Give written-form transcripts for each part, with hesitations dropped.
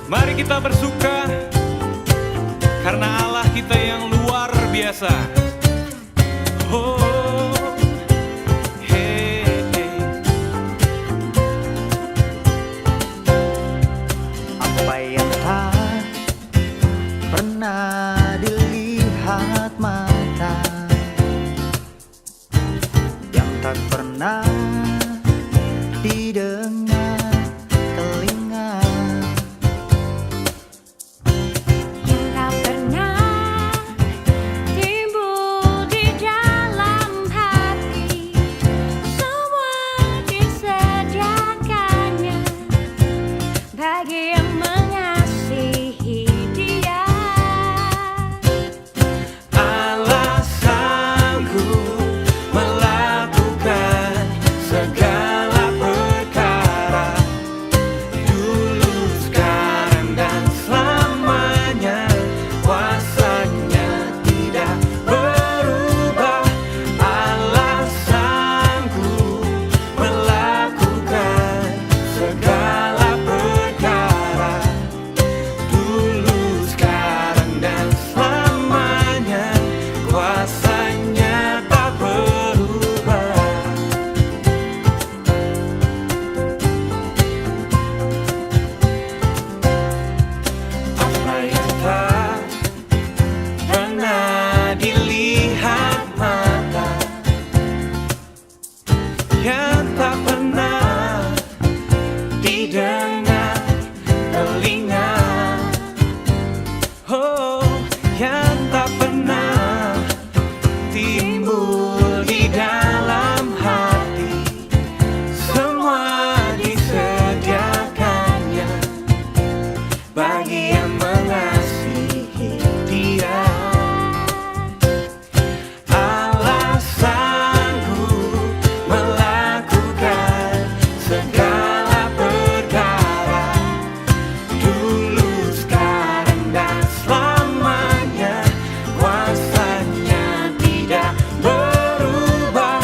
Mari kita bersuka karena Allah kita yang luar biasa. Oh, hey, hey. Apa yang tak pernah dilihat mata, yang tak pernah didengar telinga, yang tak pernah timbul di dalam hati, semua disediakannya bagi yang mengasihi Dia. Allah sanggup melakukan segala perkara, dulu, sekarang, dan selamanya. Kuasanya tidak berubah. Allah sanggup melakukan segala perkara, dulu, sekarang, dan selamanya. Kuasanya tak berubah. Apa yang tak pernah dilihat mata, yang tak pernah didengar telinga, oh, yang tak pernah timbul di dalam hati, semua disediakannya bagi yang mengasihi Dia. Allah sanggup melakukan segala perkara, dulu, sekarang, dan selamanya. Kuasanya tidak berubah.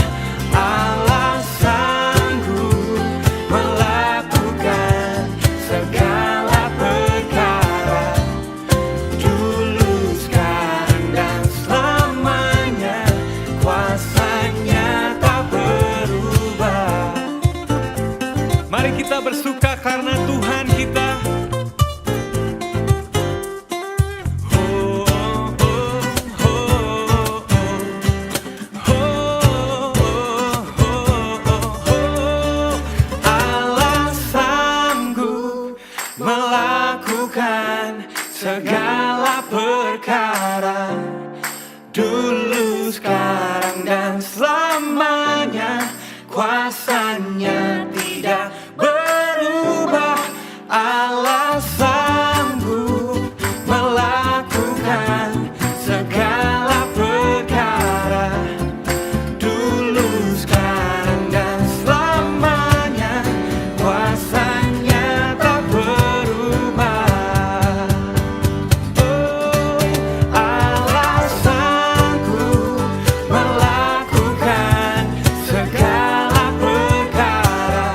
Allah sanggup melakukan segala perkara, dulu, sekarang, dan selamanya. Kuasanya tak berubah. Mari kita bersuka karena Tuhan kita. Oh, oh, oh, oh, oh. Allah sanggup melakukan segala perkara, dulu, sekarang, dan selamanya. Kuasanya tidak berubah. Allah sanggup melakukan segala perkara, dulu, sekarang, dan selamanya. Kuasanya tak berubah. Oh, Allah sanggup melakukan segala perkara,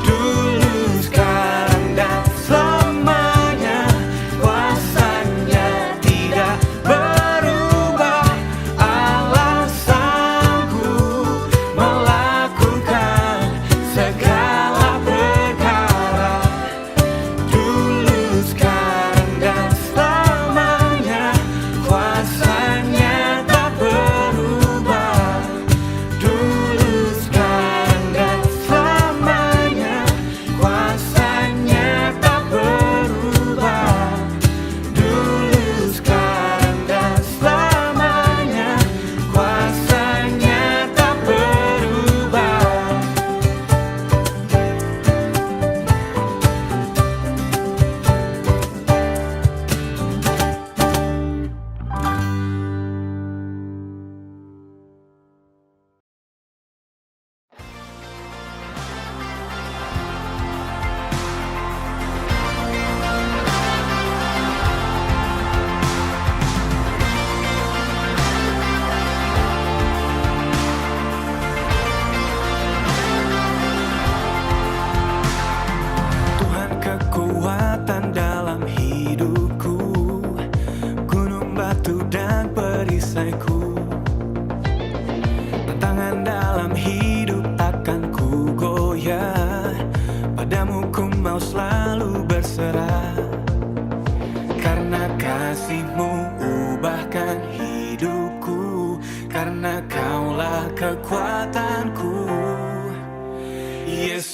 dulu, sekarang, dan selamanya. Kuasanya tidak berubah. Allah sanggup melakukan segala perkara, dulu, sekarang, dan selamanya. Kuasanya tak berubah. Dulu, sekarang, dan selamanya. Kuasanya tak berubah. Dulu, sekarang, dan selamanya. Kuasanya tak berubah. Tuhan kekuatan dan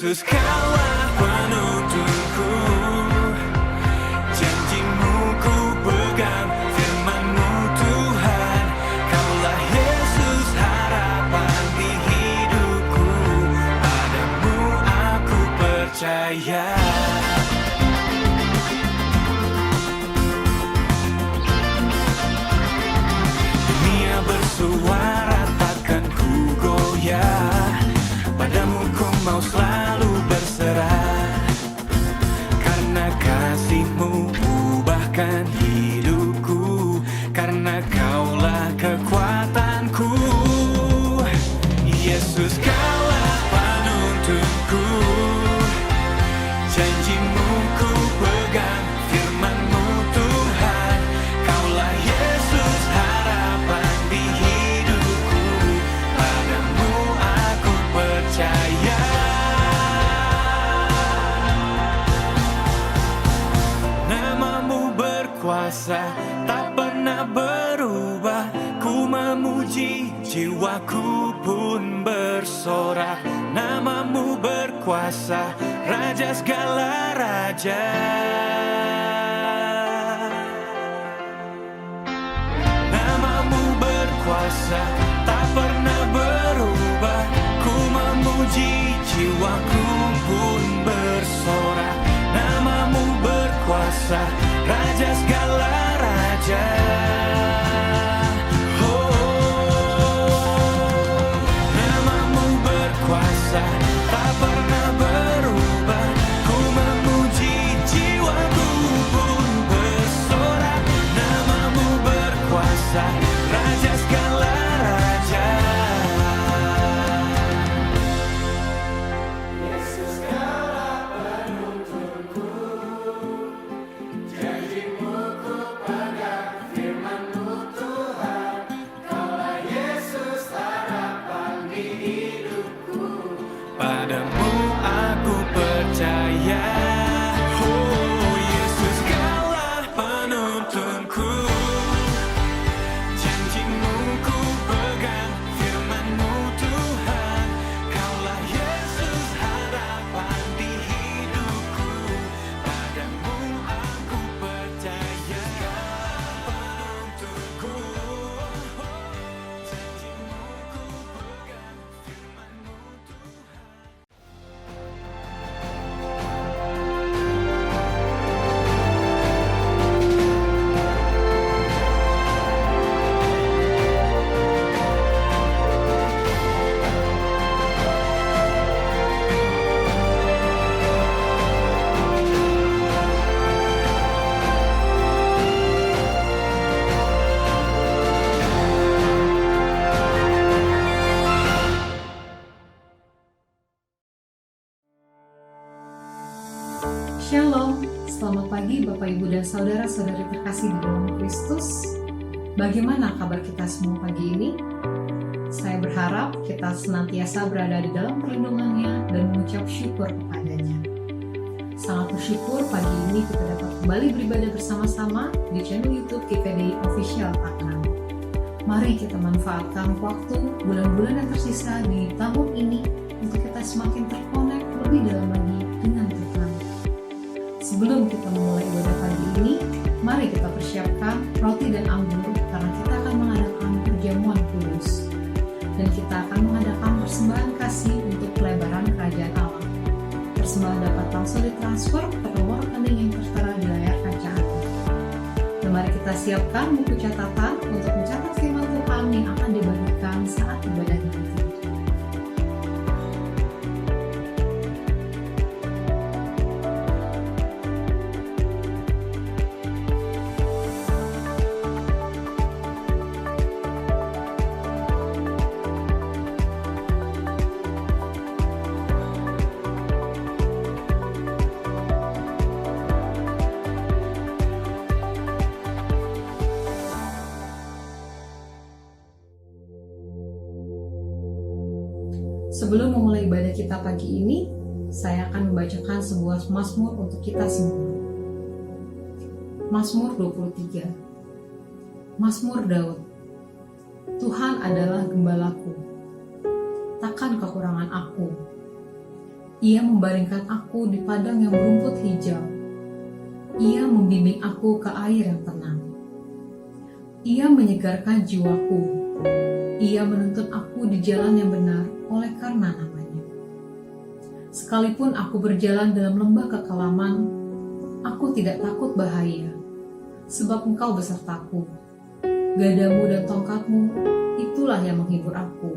Yesus kaulah penuntunku, janji-Mu ku pegang, firman-Mu Tuhan. Kaulah Yesus harapan di hidupku, padamu aku percaya. Dunia bersuara takkan ku goyah, padamu ku mau selalu berserah. Karena kasih-Mu ubahkan hidupku, karena kaulah kekuatanku. Yesus kaulah penuntunku, janji-Mu ku pegang, firman-Mu Tuhan. Kaulah Yesus harapan di hidupku, padamu aku percaya. Nama-Mu berkuasa, tak pernah berubah. Ku memuji, jiwaku pun bersorak. Nama-Mu berkuasa, Raja segala raja. Nama-Mu berkuasa, tak pernah berubah. Ku memuji, jiwaku pun bersorak. Nama-Mu berkuasa, Raja segala raja. Nama-Mu berkuasa, tak pernah berubah. Ku memuji, jiwaku pun bersorak. Nama-Mu berkuasa, Raja segala raja. Yesus kaulah penuntunku, janji-Mu ku pegang, firman-Mu Tuhan. Kaulah Yesus harapan di hidupku, padamu aku percaya. Oh, Yesus kaulah penuntunku, janji-Mu ku pegang, firman-Mu Tuhan. Kaulah Yesus harapan di hidupku, padamu aku percaya. Penuntunku, janji-Mu ku pegang, firman-Mu Tuhan. Shalom, selamat pagi Bapak Ibu dan Saudara-saudari terkasih di dalam Kristus. Bagaimana kabar kita semua pagi ini? Saya berharap kita senantiasa berada di dalam perlindungannya dan mengucap syukur kepadanya. Sangat bersyukur pagi ini kita dapat kembali beribadah bersama-sama di channel YouTube GPDI Official Tangerang. Mari kita manfaatkan waktu bulan-bulan yang tersisa di tahun ini untuk kita semakin terkonek lebih dalam lagi dengan Tuhan. Sebelum kita memulai ibadah pagi ini, mari kita persiapkan roti dan anggur karena kita akan mengadakan perjamuan kudus. Dan kita akan mengadakan persembahan kasih untuk pelebaran kerajaan Allah. Persembahan dapat langsung ditransfer ke nomor rekening yang tertera di layar kaca Anda. Dan mari kita siapkan buku catatan untuk mencatat firman Tuhan yang akan dibagikan saat ibadah nanti. Sebelum memulai ibadah kita pagi ini, saya akan membacakan sebuah mazmur untuk kita semua. Mazmur 23. Mazmur Daud. Tuhan adalah gembalaku, takkan kekurangan aku. Ia membaringkan aku di padang yang berumput hijau. Ia membimbing aku ke air yang tenang. Ia menyegarkan jiwaku. Ia menuntun aku di jalan yang benar oleh karena nama-Nya. Sekalipun aku berjalan dalam lembah kekelaman, aku tidak takut bahaya, sebab Engkau besertaku. Gadamu dan tongkatmu, itulah yang menghibur aku.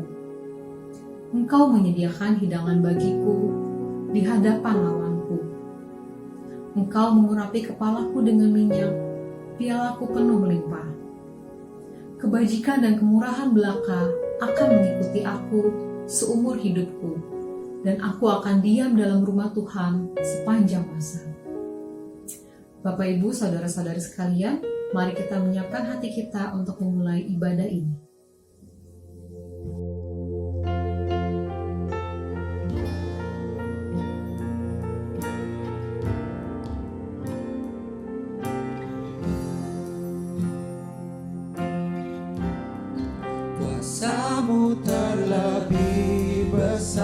Engkau menyediakan hidangan bagiku di hadapan lawanku. Engkau mengurapi kepalaku dengan minyak, pialaku penuh melimpah. Kebajikan dan kemurahan belaka akan mengikuti aku seumur hidupku, dan aku akan diam dalam rumah Tuhan sepanjang masa. Bapak, Ibu, saudara-saudari sekalian, mari kita menyiapkan hati kita untuk memulai ibadah ini. Kuasa-Mu terlebih besar,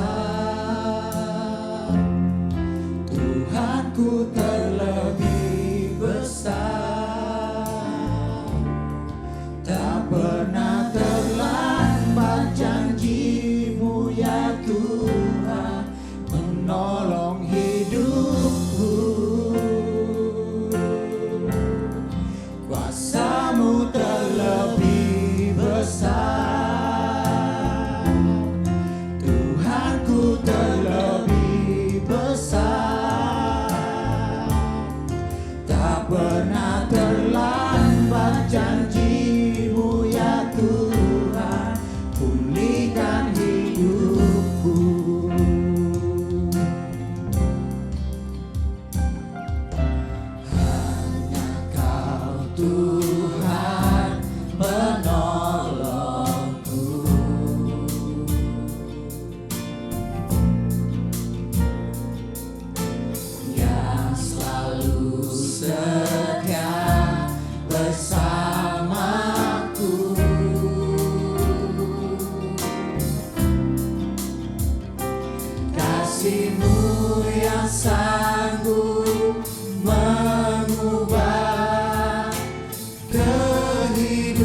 Tuhanku terlebih besar. Tak pernah terlambat janji-Mu ya Tuhan, menolong hidupku. Kuasa-Mu terlebih besar, Tuhanku terlebih besar. Tak pernah terlambat janji-Mu ya Tuhan, pulihkan hidupku. Hanya Kau Tuhan penolongku, yang selalu setia bersamaku. Kasih-Mu yang sanggup mengubah kehidupanku.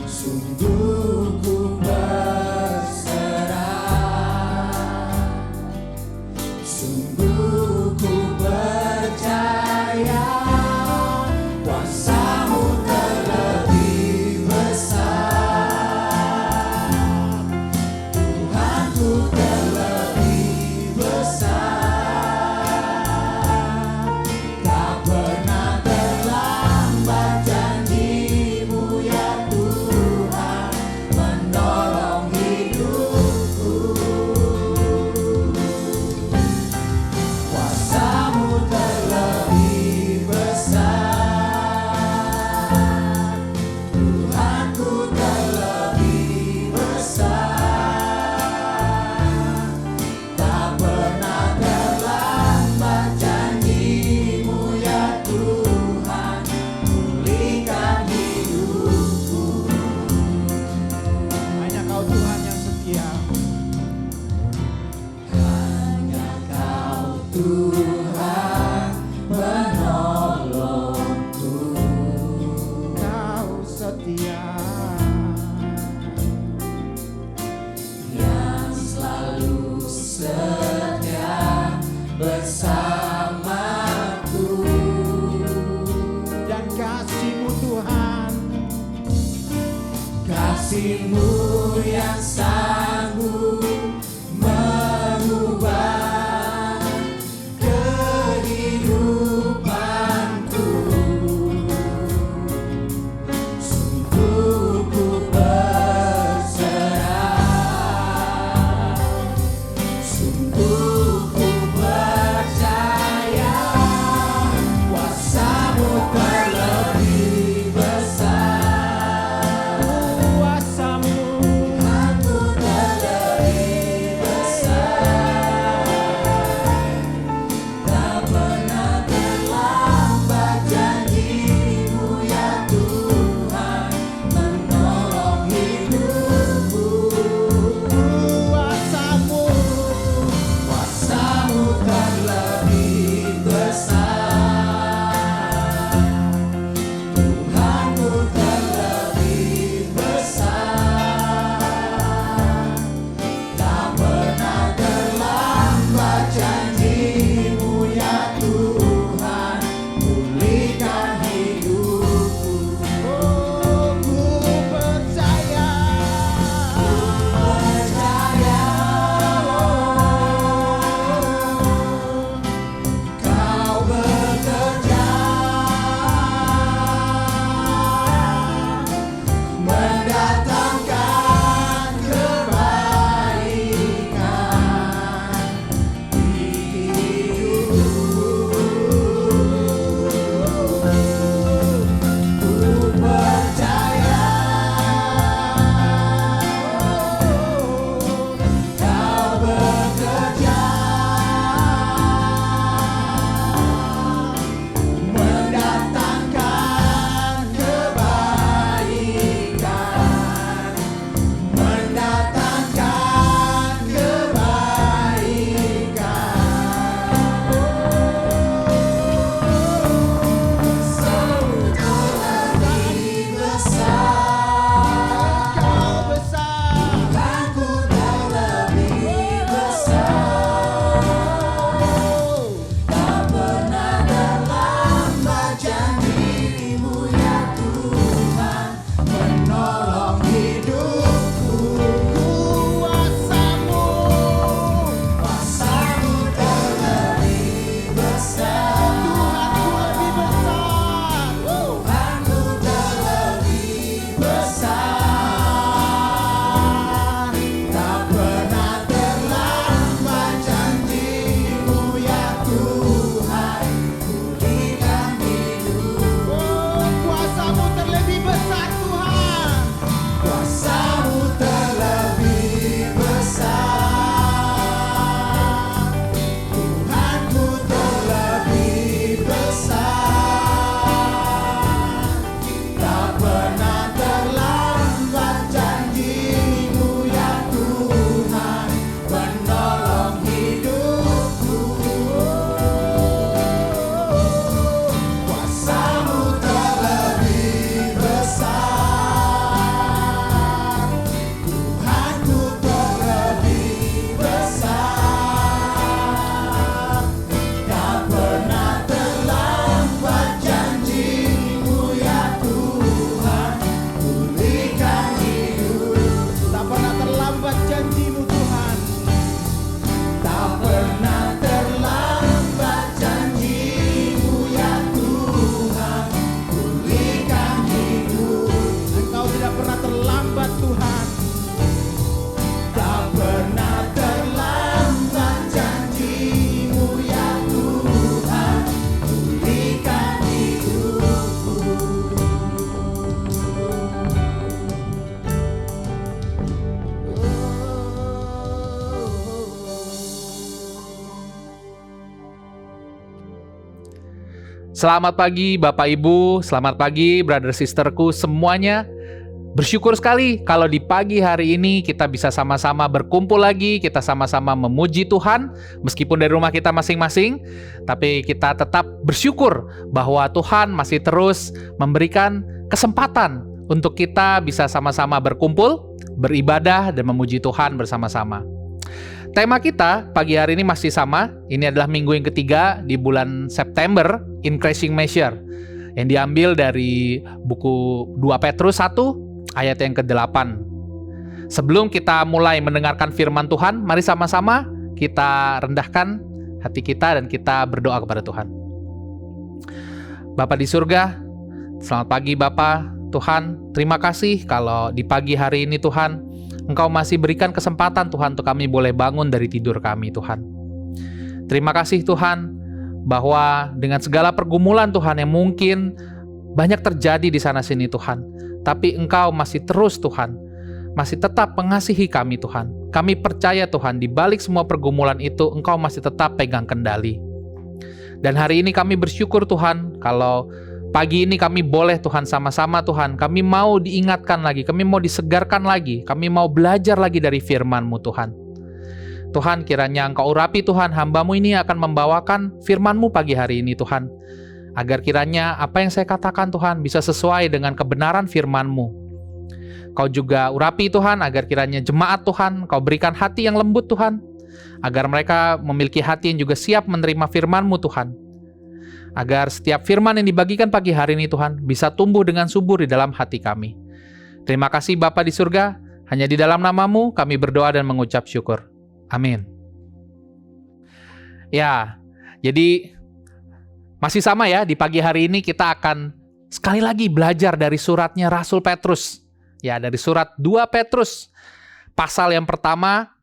Sungguh ku berserah, sungguh ku percaya. Kuasa-Mu terlebih besar, Tuhanku terlebih besar. Tak pernah terlambat janji-Mu ya Tuhan, menolong hidupku. Kuasa-Mu terlebih besar, Tuhanku terlebih besar. Tak pernah terlambat janji-Mu ya Tuhan, pulihkan hidupku. Hanya Kau Tuhan yang setia, hanya Kau Tuhan penolongku. Kau setia, yang selalu setia bersamaku. Dan kasih-Mu Tuhan, kasih-Mu yang sanggup mengubah kehidupanku. Sungguh ku berserah, sungguh ku percaya. Kuasa-Mu terlebih besar, Kuasa-Mu Selamat pagi Bapak Ibu, selamat pagi brother sisterku semuanya. Bersyukur sekali kalau di pagi hari ini kita bisa sama-sama berkumpul lagi, kita sama-sama memuji Tuhan, meskipun dari rumah kita masing-masing, tapi kita tetap bersyukur bahwa Tuhan masih terus memberikan kesempatan untuk kita bisa sama-sama berkumpul, beribadah, dan memuji Tuhan bersama-sama. Tema kita pagi hari ini masih sama, ini adalah minggu yang ketiga di bulan September, Increasing Measure, yang diambil dari buku 2 Petrus 1, ayat yang ke-8. Sebelum kita mulai mendengarkan firman Tuhan, mari sama-sama kita rendahkan hati kita dan kita berdoa kepada Tuhan. Bapa di surga, selamat pagi Bapa. Tuhan, terima kasih kalau di pagi hari ini Tuhan, Engkau masih berikan kesempatan Tuhan untuk kami boleh bangun dari tidur kami Tuhan. Terima kasih Tuhan bahwa dengan segala pergumulan Tuhan yang mungkin banyak terjadi di sana-sini Tuhan, tapi Engkau masih terus Tuhan, masih tetap mengasihi kami Tuhan. Kami percaya Tuhan, di balik semua pergumulan itu Engkau masih tetap pegang kendali. Dan hari ini kami bersyukur Tuhan, kalau pagi ini kami boleh Tuhan sama-sama Tuhan, kami mau diingatkan lagi, kami mau disegarkan lagi, kami mau belajar lagi dari firman-Mu Tuhan. Tuhan, kiranya Engkau urapi Tuhan, hamba-Mu ini akan membawakan firman-Mu pagi hari ini Tuhan. Agar kiranya apa yang saya katakan Tuhan bisa sesuai dengan kebenaran firman-Mu. Kau juga urapi Tuhan agar kiranya jemaat Tuhan, Kau berikan hati yang lembut Tuhan. Agar mereka memiliki hati yang juga siap menerima firman-Mu Tuhan. Agar setiap firman yang dibagikan pagi hari ini Tuhan bisa tumbuh dengan subur di dalam hati kami. Terima kasih Bapa di surga, hanya di dalam nama-Mu kami berdoa dan mengucap syukur. Amin. Ya, jadi masih sama ya, di pagi hari ini kita akan sekali lagi belajar dari suratnya Rasul Petrus. Ya, dari surat 2 Petrus. Pasal yang pertama,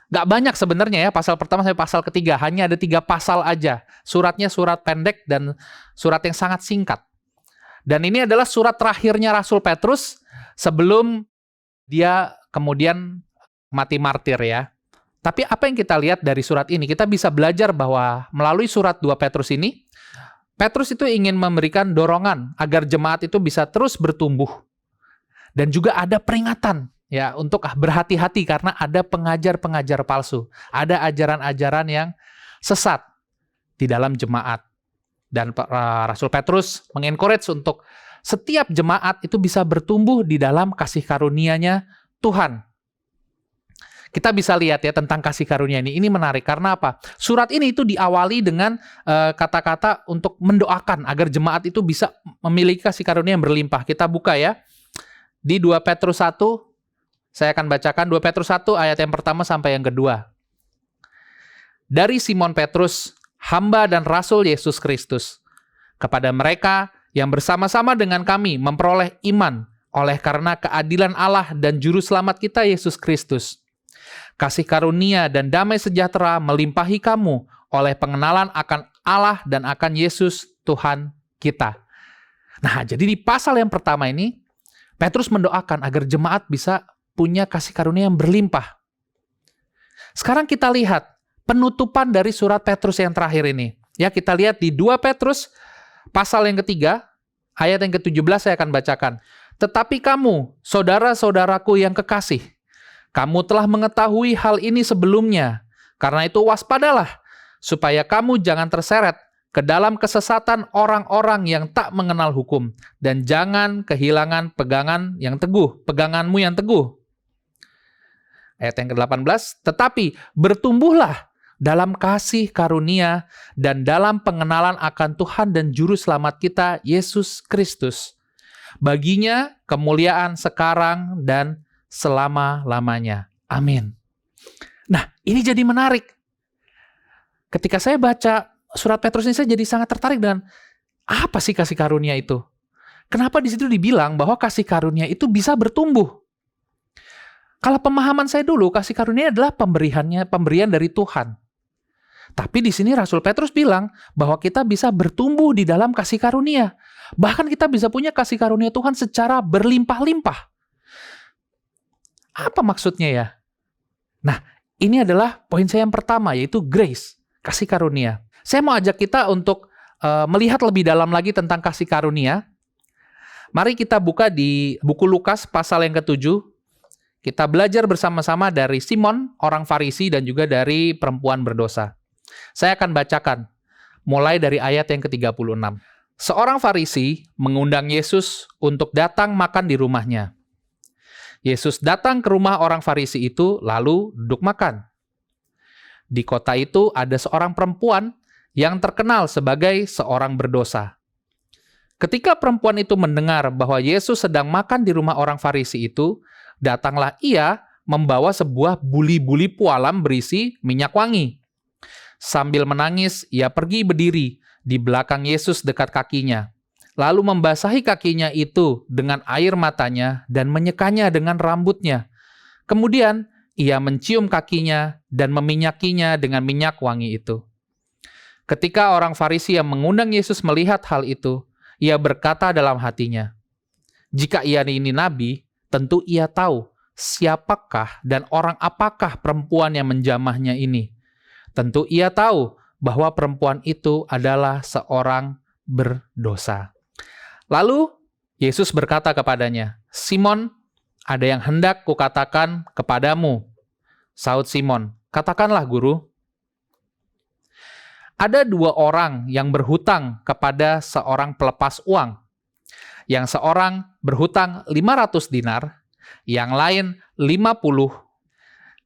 gak banyak sebenarnya ya, pasal pertama sampai pasal ketiga. Hanya ada 3 pasal aja. Suratnya surat pendek dan surat yang sangat singkat. Dan ini adalah surat terakhirnya Rasul Petrus sebelum dia kemudian mati martir ya. Tapi apa yang kita lihat dari surat ini? Kita bisa belajar bahwa melalui surat 2 Petrus ini, Petrus itu ingin memberikan dorongan agar jemaat itu bisa terus bertumbuh. Dan juga ada peringatan ya untuk berhati-hati karena ada pengajar-pengajar palsu. Ada ajaran-ajaran yang sesat di dalam jemaat. Dan Rasul Petrus mengencourage untuk setiap jemaat itu bisa bertumbuh di dalam kasih karunia-Nya Tuhan. Kita bisa lihat ya tentang kasih karunia ini. Ini menarik karena apa? Surat ini itu diawali dengan kata-kata untuk mendoakan agar jemaat itu bisa memiliki kasih karunia yang berlimpah. Kita buka ya. Di 2 Petrus 1, saya akan bacakan 2 Petrus 1 ayat yang pertama sampai yang kedua. Dari Simon Petrus, hamba dan rasul Yesus Kristus, kepada mereka yang bersama-sama dengan kami memperoleh iman oleh karena keadilan Allah dan juru selamat kita Yesus Kristus. Kasih karunia dan damai sejahtera melimpahi kamu oleh pengenalan akan Allah dan akan Yesus Tuhan kita. Nah, jadi di pasal yang pertama ini, Petrus mendoakan agar jemaat bisa punya kasih karunia yang berlimpah. Sekarang kita lihat penutupan dari surat Petrus yang terakhir ini. Ya, kita lihat di 2 Petrus pasal yang ketiga, ayat yang ke-17 saya akan bacakan. Tetapi kamu, saudara-saudaraku yang kekasih, kamu telah mengetahui hal ini sebelumnya. Karena itu waspadalah, supaya kamu jangan terseret ke dalam kesesatan orang-orang yang tak mengenal hukum, dan jangan kehilangan peganganmu yang teguh. Ayat yang ke-18, tetapi bertumbuhlah dalam kasih karunia dan dalam pengenalan akan Tuhan dan Juru Selamat kita, Yesus Kristus. Baginya kemuliaan sekarang dan selama-lamanya. Amin. Nah, ini jadi menarik. Ketika saya baca surat Petrus ini, saya jadi sangat tertarik dengan apa sih kasih karunia itu? Kenapa di situ dibilang bahwa kasih karunia itu bisa bertumbuh? Kalau pemahaman saya dulu, kasih karunia adalah pemberian dari Tuhan. Tapi di sini Rasul Petrus bilang bahwa kita bisa bertumbuh di dalam kasih karunia. Bahkan kita bisa punya kasih karunia Tuhan secara berlimpah-limpah. Apa maksudnya ya? Nah, ini adalah poin saya yang pertama, yaitu grace, kasih karunia. Saya mau ajak kita untuk melihat lebih dalam lagi tentang kasih karunia, mari kita buka di buku Lukas pasal yang ke-7. Kita belajar bersama-sama dari Simon, orang Farisi, dan juga dari perempuan berdosa. Saya akan bacakan, mulai dari ayat yang ke-36. Seorang Farisi mengundang Yesus untuk datang makan di rumahnya. Yesus datang ke rumah orang Farisi itu, lalu duduk makan. Di kota itu ada seorang perempuan yang terkenal sebagai seorang berdosa. Ketika perempuan itu mendengar bahwa Yesus sedang makan di rumah orang Farisi itu, datanglah ia membawa sebuah buli-buli pualam berisi minyak wangi. Sambil menangis, ia pergi berdiri di belakang Yesus dekat kakinya, lalu membasahi kakinya itu dengan air matanya dan menyekanya dengan rambutnya. Kemudian, ia mencium kakinya dan meminyakinya dengan minyak wangi itu. Ketika orang Farisi yang mengundang Yesus melihat hal itu, ia berkata dalam hatinya, "Jika ia ini nabi, tentu ia tahu siapakah dan orang apakah perempuan yang menjamahnya ini. Tentu ia tahu bahwa perempuan itu adalah seorang berdosa." Lalu Yesus berkata kepadanya, "Simon, ada yang hendak kukatakan kepadamu." Sahut Simon, "Katakanlah, Guru." Ada 2 orang yang berhutang kepada seorang pelepas uang. Yang seorang berhutang 500 dinar, yang lain 50.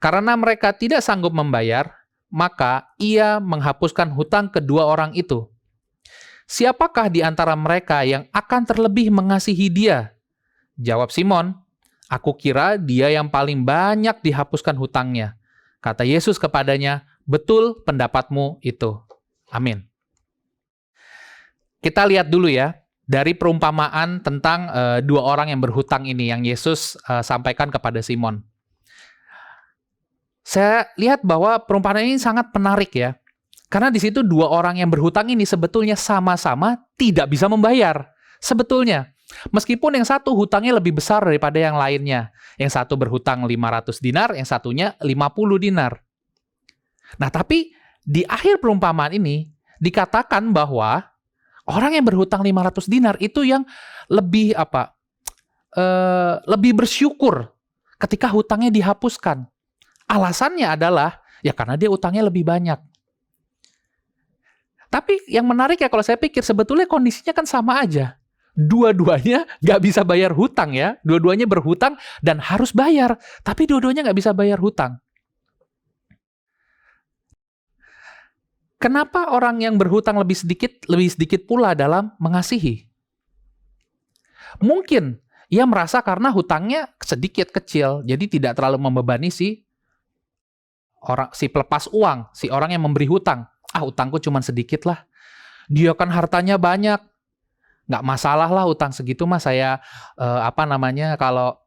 Karena mereka tidak sanggup membayar, maka ia menghapuskan hutang kedua orang itu. Siapakah di antara mereka yang akan terlebih mengasihi dia? Jawab Simon, "Aku kira dia yang paling banyak dihapuskan hutangnya." Kata Yesus kepadanya, "Betul pendapatmu itu." Amin. Kita lihat dulu ya, dari perumpamaan tentang 2 orang yang berhutang ini yang Yesus sampaikan kepada Simon. Saya lihat bahwa perumpamaan ini sangat menarik ya. Karena di situ 2 orang yang berhutang ini sebetulnya sama-sama tidak bisa membayar. Sebetulnya, meskipun yang satu hutangnya lebih besar daripada yang lainnya. Yang satu berhutang 500 dinar, yang satunya 50 dinar. Nah, tapi di akhir perumpamaan ini dikatakan bahwa orang yang berhutang 500 dinar itu yang lebih lebih bersyukur ketika hutangnya dihapuskan. Alasannya adalah ya karena dia hutangnya lebih banyak. Tapi yang menarik ya kalau saya pikir sebetulnya kondisinya kan sama aja. Dua-duanya nggak bisa bayar hutang ya. Dua-duanya berhutang dan harus bayar. Tapi dua-duanya nggak bisa bayar hutang. Kenapa orang yang berhutang lebih sedikit pula dalam mengasihi? Mungkin ia merasa karena hutangnya sedikit kecil, jadi tidak terlalu membebani si pelepas uang, si orang yang memberi hutang. Hutangku cuma sedikit lah. Dia kan hartanya banyak. Nggak masalah lah hutang segitu mah saya, kalau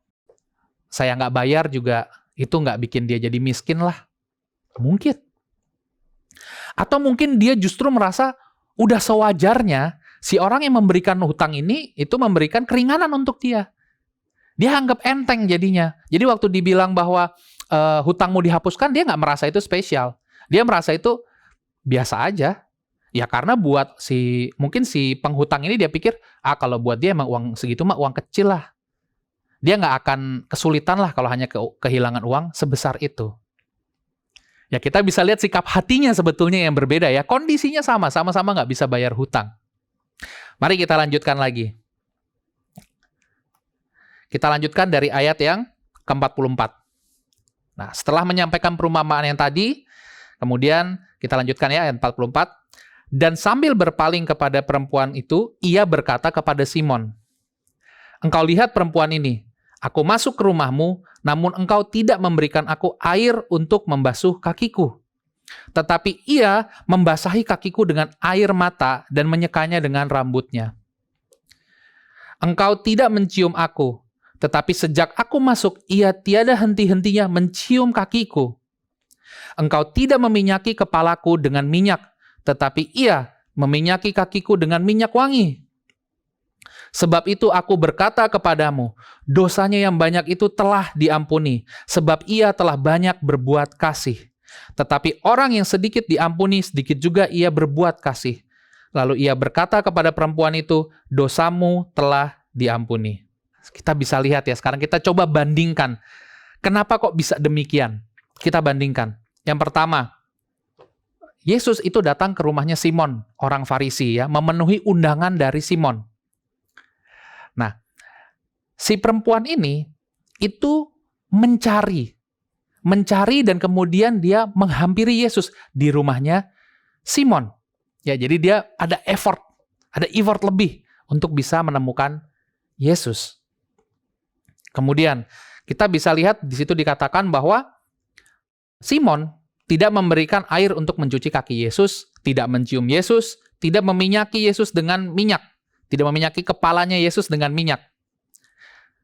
saya nggak bayar juga, itu nggak bikin dia jadi miskin lah. Mungkin. Atau mungkin dia justru merasa udah sewajarnya si orang yang memberikan hutang ini itu memberikan keringanan untuk dia. Dia anggap enteng jadinya. Jadi waktu dibilang bahwa hutangmu dihapuskan, dia nggak merasa itu spesial. Dia merasa itu biasa aja. Ya karena buat mungkin si penghutang ini dia pikir, kalau buat dia emang uang segitu mah uang kecil lah. Dia nggak akan kesulitan lah kalau hanya kehilangan uang sebesar itu. Ya kita bisa lihat sikap hatinya sebetulnya yang berbeda ya. Kondisinya sama-sama nggak bisa bayar hutang. Mari kita lanjutkan lagi. Kita lanjutkan dari ayat yang ke-44. Nah, setelah menyampaikan perumpamaan yang tadi, kemudian kita lanjutkan ya ayat 44. Dan sambil berpaling kepada perempuan itu, ia berkata kepada Simon, "Engkau lihat perempuan ini, aku masuk ke rumahmu, namun engkau tidak memberikan aku air untuk membasuh kakiku. Tetapi ia membasahi kakiku dengan air mata dan menyekanya dengan rambutnya. Engkau tidak mencium aku, tetapi sejak aku masuk, ia tiada henti-hentinya mencium kakiku. Engkau tidak meminyaki kepalaku dengan minyak, tetapi ia meminyaki kakiku dengan minyak wangi. Sebab itu aku berkata kepadamu, dosanya yang banyak itu telah diampuni, sebab ia telah banyak berbuat kasih. Tetapi orang yang sedikit diampuni, sedikit juga ia berbuat kasih. Lalu ia berkata kepada perempuan itu, dosamu telah diampuni. Kita bisa lihat ya, sekarang kita coba bandingkan. Kenapa kok bisa demikian? Kita bandingkan. Yang pertama, Yesus itu datang ke rumahnya Simon, orang Farisi ya, memenuhi undangan dari Simon. Nah, si perempuan ini itu mencari dan kemudian dia menghampiri Yesus di rumahnya Simon. Ya, jadi dia ada effort lebih untuk bisa menemukan Yesus. Kemudian kita bisa lihat di situ dikatakan bahwa Simon tidak memberikan air untuk mencuci kaki Yesus, tidak mencium Yesus, tidak meminyaki Yesus dengan minyak, tidak meminyaki kepalanya Yesus dengan minyak.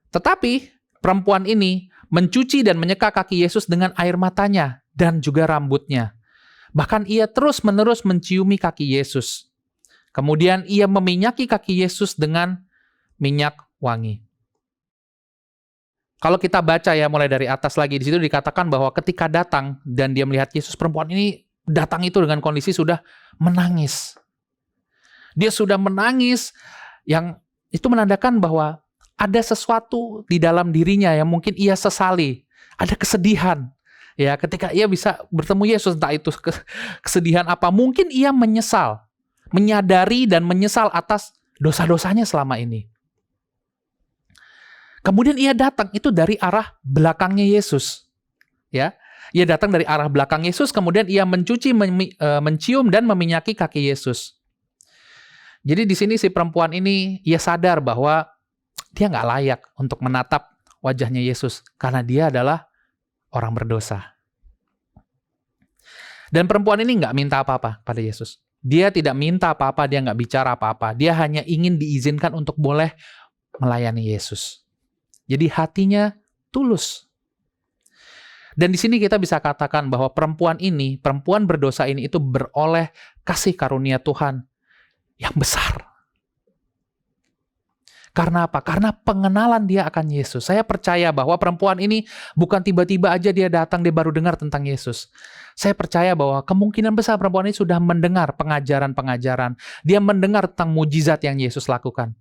Tetapi perempuan ini mencuci dan menyeka kaki Yesus dengan air matanya dan juga rambutnya. Bahkan ia terus-menerus menciumi kaki Yesus. Kemudian ia meminyaki kaki Yesus dengan minyak wangi. Kalau kita baca ya mulai dari atas lagi, di situ dikatakan bahwa ketika datang dan dia melihat Yesus, perempuan ini datang itu dengan kondisi sudah menangis. Dia sudah menangis yang itu menandakan bahwa ada sesuatu di dalam dirinya yang mungkin ia sesali, ada kesedihan. Ya, ketika ia bisa bertemu Yesus, entah itu kesedihan apa, mungkin ia menyesal, menyadari dan menyesal atas dosa-dosanya selama ini. Kemudian ia datang itu dari arah belakangnya Yesus. Ya, ia datang dari arah belakang Yesus, kemudian ia mencuci, mencium dan meminyaki kaki Yesus. Jadi di sini si perempuan ini ia sadar bahwa dia nggak layak untuk menatap wajahnya Yesus karena dia adalah orang berdosa. Dan perempuan ini nggak minta apa-apa pada Yesus. Dia tidak minta apa-apa, dia nggak bicara apa-apa. Dia hanya ingin diizinkan untuk boleh melayani Yesus. Jadi hatinya tulus. Dan di sini kita bisa katakan bahwa perempuan berdosa ini itu beroleh kasih karunia Tuhan yang besar. Karena apa? Karena pengenalan dia akan Yesus. Saya percaya bahwa perempuan ini bukan tiba-tiba aja dia datang, dia baru dengar tentang Yesus. Saya percaya bahwa kemungkinan besar perempuan ini sudah mendengar pengajaran-pengajaran. Dia mendengar tentang mujizat yang Yesus lakukan.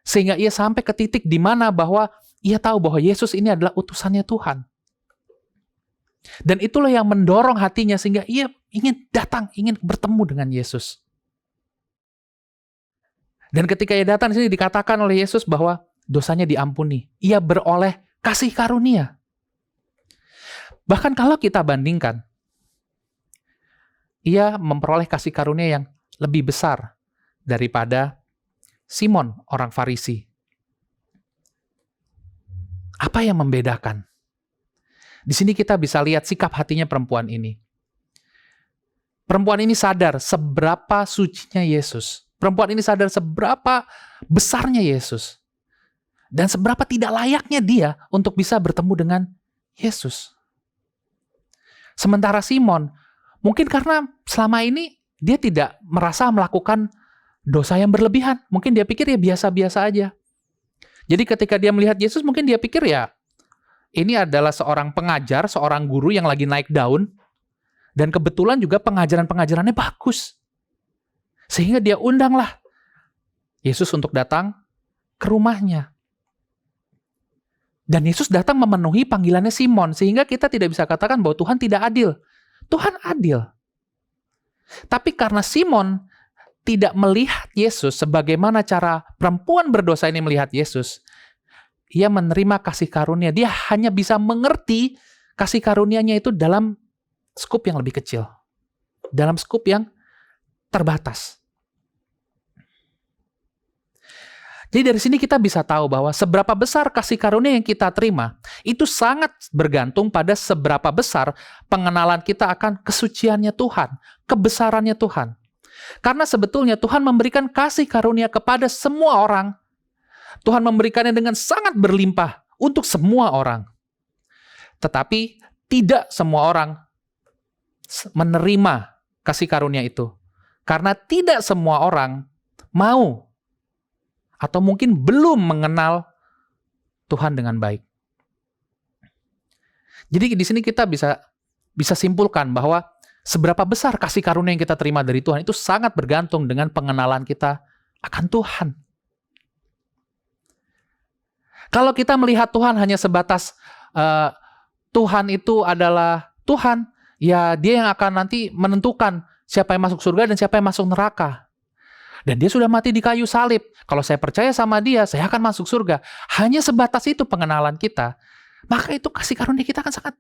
Sehingga ia sampai ke titik di mana bahwa ia tahu bahwa Yesus ini adalah utusannya Tuhan. Dan itulah yang mendorong hatinya sehingga ia ingin datang, ingin bertemu dengan Yesus. Dan ketika ia datang di sini dikatakan oleh Yesus bahwa dosanya diampuni. Ia beroleh kasih karunia. Bahkan kalau kita bandingkan, ia memperoleh kasih karunia yang lebih besar daripada Simon, orang Farisi. Apa yang membedakan? Di sini kita bisa lihat sikap hatinya perempuan ini. Perempuan ini sadar seberapa sucinya Yesus. Perempuan ini sadar seberapa besarnya Yesus. Dan seberapa tidak layaknya dia untuk bisa bertemu dengan Yesus. Sementara Simon, mungkin karena selama ini dia tidak merasa melakukan dosa yang berlebihan. Mungkin dia pikir ya biasa-biasa aja. Jadi ketika dia melihat Yesus, mungkin dia pikir ya ini adalah seorang pengajar, seorang guru yang lagi naik daun. Dan kebetulan juga pengajaran-pengajarannya bagus. Sehingga dia undanglah Yesus untuk datang ke rumahnya. Dan Yesus datang memenuhi panggilannya Simon. Sehingga kita tidak bisa katakan bahwa Tuhan tidak adil. Tuhan adil. Tapi karena Simon tidak melihat Yesus sebagaimana cara perempuan berdosa ini melihat Yesus, ia menerima kasih karunia. Dia hanya bisa mengerti kasih karunia-Nya itu dalam skup yang lebih kecil. Dalam skup yang terbatas. Jadi dari sini kita bisa tahu bahwa seberapa besar kasih karunia yang kita terima, itu sangat bergantung pada seberapa besar pengenalan kita akan kesuciannya Tuhan, kebesarannya Tuhan. Karena sebetulnya Tuhan memberikan kasih karunia kepada semua orang. Tuhan memberikannya dengan sangat berlimpah untuk semua orang. Tetapi tidak semua orang menerima kasih karunia itu. Karena tidak semua orang mau atau mungkin belum mengenal Tuhan dengan baik. Jadi di sini kita bisa simpulkan bahwa Seberapa besar kasih karunia yang kita terima dari Tuhan itu sangat bergantung dengan pengenalan kita akan Tuhan. Kalau kita melihat Tuhan hanya sebatas Tuhan itu adalah Tuhan, ya dia yang akan nanti menentukan siapa yang masuk surga dan siapa yang masuk neraka. Dan dia sudah mati di kayu salib. Kalau saya percaya sama dia, saya akan masuk surga. Hanya sebatas itu pengenalan kita, maka itu kasih karunia kita akan sangat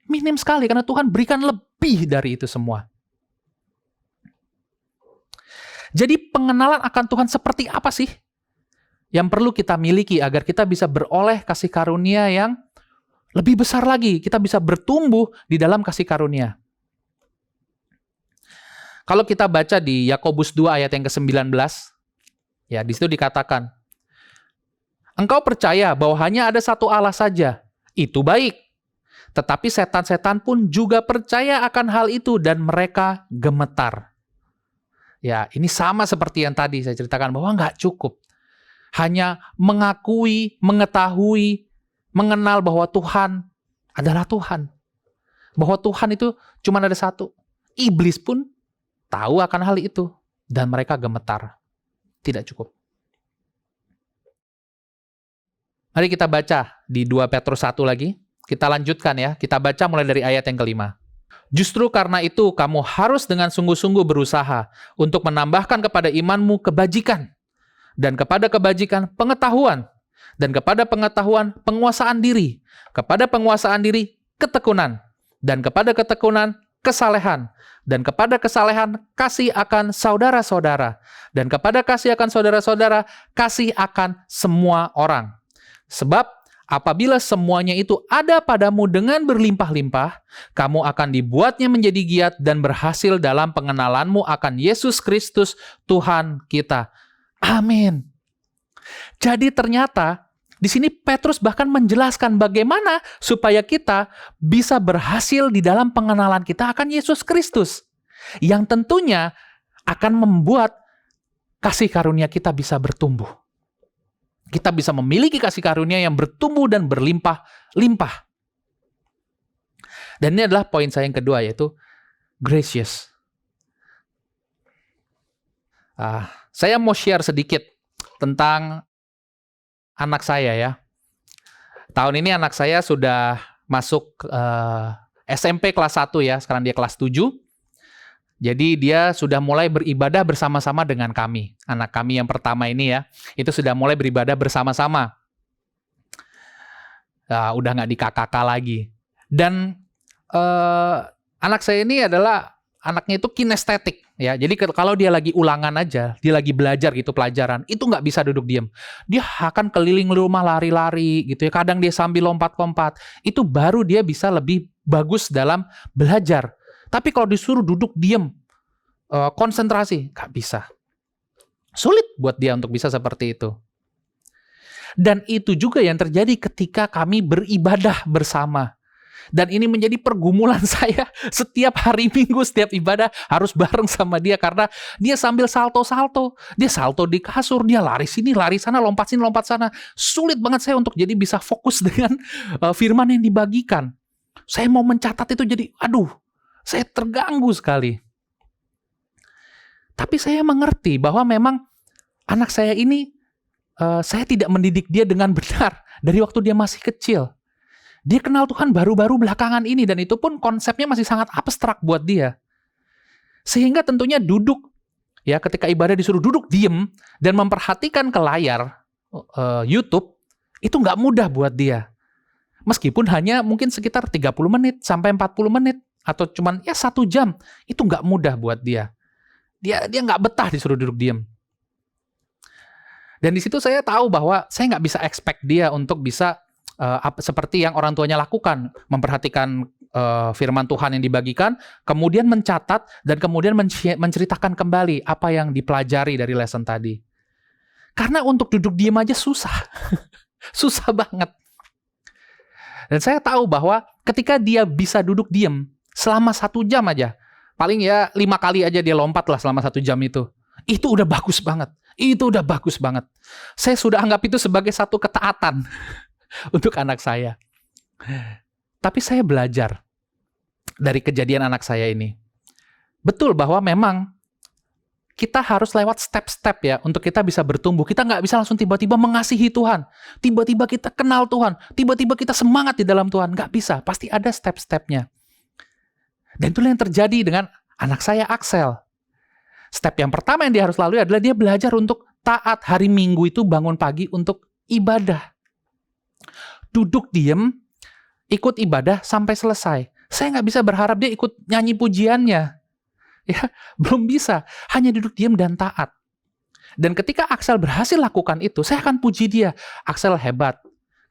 minim sekali, karena Tuhan berikan lebih dari itu semua. Jadi pengenalan akan Tuhan seperti apa sih yang perlu kita miliki agar kita bisa beroleh kasih karunia yang lebih besar lagi, kita bisa bertumbuh di dalam kasih karunia. Kalau kita baca di Yakobus 2 ayat yang ke-19, ya di situ dikatakan, engkau percaya bahwa hanya ada satu Allah saja, itu baik. Tetapi setan-setan pun juga percaya akan hal itu dan mereka gemetar. Ya, ini sama seperti yang tadi saya ceritakan bahwa nggak cukup. Hanya mengakui, mengetahui, mengenal bahwa Tuhan adalah Tuhan. Bahwa Tuhan itu cuma ada satu. Iblis pun tahu akan hal itu dan mereka gemetar. Tidak cukup. Mari kita baca di 2 Petrus 1 lagi. Kita lanjutkan ya. Kita baca mulai dari ayat yang ke-5. Justru karena itu kamu harus dengan sungguh-sungguh berusaha untuk menambahkan kepada imanmu kebajikan, dan kepada kebajikan pengetahuan, dan kepada pengetahuan penguasaan diri, kepada penguasaan diri ketekunan, dan kepada ketekunan kesalehan, dan kepada kesalehan kasih akan saudara-saudara, dan kepada kasih akan saudara-saudara kasih akan semua orang. Sebab apabila semuanya itu ada padamu dengan berlimpah-limpah, kamu akan dibuatnya menjadi giat dan berhasil dalam pengenalanmu akan Yesus Kristus Tuhan kita. Amin. Jadi ternyata di sini Petrus bahkan menjelaskan bagaimana supaya kita bisa berhasil di dalam pengenalan kita akan Yesus Kristus, yang tentunya akan membuat kasih karunia kita bisa bertumbuh. Kita bisa memiliki kasih karunia yang bertumbuh dan berlimpah-limpah. Dan ini adalah poin saya yang kedua, yaitu gracious. Saya mau share sedikit tentang anak saya ya. Tahun ini anak saya sudah masuk SMP kelas 1 ya, sekarang dia kelas 7. Jadi dia sudah mulai beribadah bersama-sama dengan kami. Anak kami yang pertama ini ya, itu sudah mulai beribadah bersama-sama. Udah nggak di KKK lagi. Dan anak saya ini adalah anaknya itu kinestetik ya. Jadi kalau dia lagi ulangan aja, dia lagi belajar gitu pelajaran, itu nggak bisa duduk diam. Dia akan keliling rumah lari-lari gitu ya. Kadang dia sambil lompat-lompat. Itu baru dia bisa lebih bagus dalam belajar. Tapi kalau disuruh duduk diam, konsentrasi, nggak bisa. Sulit buat dia untuk bisa seperti itu. Dan itu juga yang terjadi ketika kami beribadah bersama. Dan ini menjadi pergumulan saya setiap hari Minggu, setiap ibadah harus bareng sama dia. Karena dia sambil salto-salto. Dia salto di kasur, dia lari sini, lari sana, lompat sini, lompat sana. Sulit banget saya untuk jadi bisa fokus dengan firman yang dibagikan. Saya mau mencatat itu jadi, saya terganggu sekali. Tapi saya mengerti bahwa memang anak saya ini, saya tidak mendidik dia dengan benar dari waktu dia masih kecil. Dia kenal Tuhan baru-baru belakangan ini, dan itu pun konsepnya masih sangat abstrak buat dia. Sehingga tentunya duduk, ya ketika ibadah disuruh duduk diem dan memperhatikan ke layar YouTube, itu nggak mudah buat dia. Meskipun hanya mungkin sekitar 30 menit sampai 40 menit. Atau cuman 1 jam, itu nggak mudah buat dia. Dia nggak betah disuruh duduk diam. Dan di situ saya tahu bahwa saya nggak bisa expect dia untuk bisa seperti yang orang tuanya lakukan, memperhatikan firman Tuhan yang dibagikan, kemudian mencatat dan kemudian menceritakan kembali apa yang dipelajari dari lesson tadi. Karena untuk duduk diam aja susah, susah banget. Dan saya tahu bahwa ketika dia bisa duduk diam selama 1 jam aja, paling ya 5 kali aja dia lompat lah selama 1 jam itu udah bagus banget. Itu udah bagus banget. Saya sudah anggap itu sebagai satu ketaatan untuk anak saya. Tapi saya belajar dari kejadian anak saya ini. betul bahwa memang kita harus lewat step-step ya untuk kita bisa bertumbuh. Kita nggak bisa langsung tiba-tiba mengasihi Tuhan. Tiba-tiba kita kenal Tuhan. Tiba-tiba kita semangat di dalam Tuhan. Nggak bisa. Pasti ada step-stepnya. Dan itulah yang terjadi dengan anak saya Axel. Step yang pertama yang dia harus lalui adalah dia belajar untuk taat. Hari Minggu itu bangun pagi untuk ibadah. Duduk diem, ikut ibadah sampai selesai. Saya nggak bisa berharap dia ikut nyanyi pujiannya. Ya, belum bisa. Hanya duduk diam dan taat. Dan ketika Axel berhasil lakukan itu, saya akan puji dia. Axel hebat.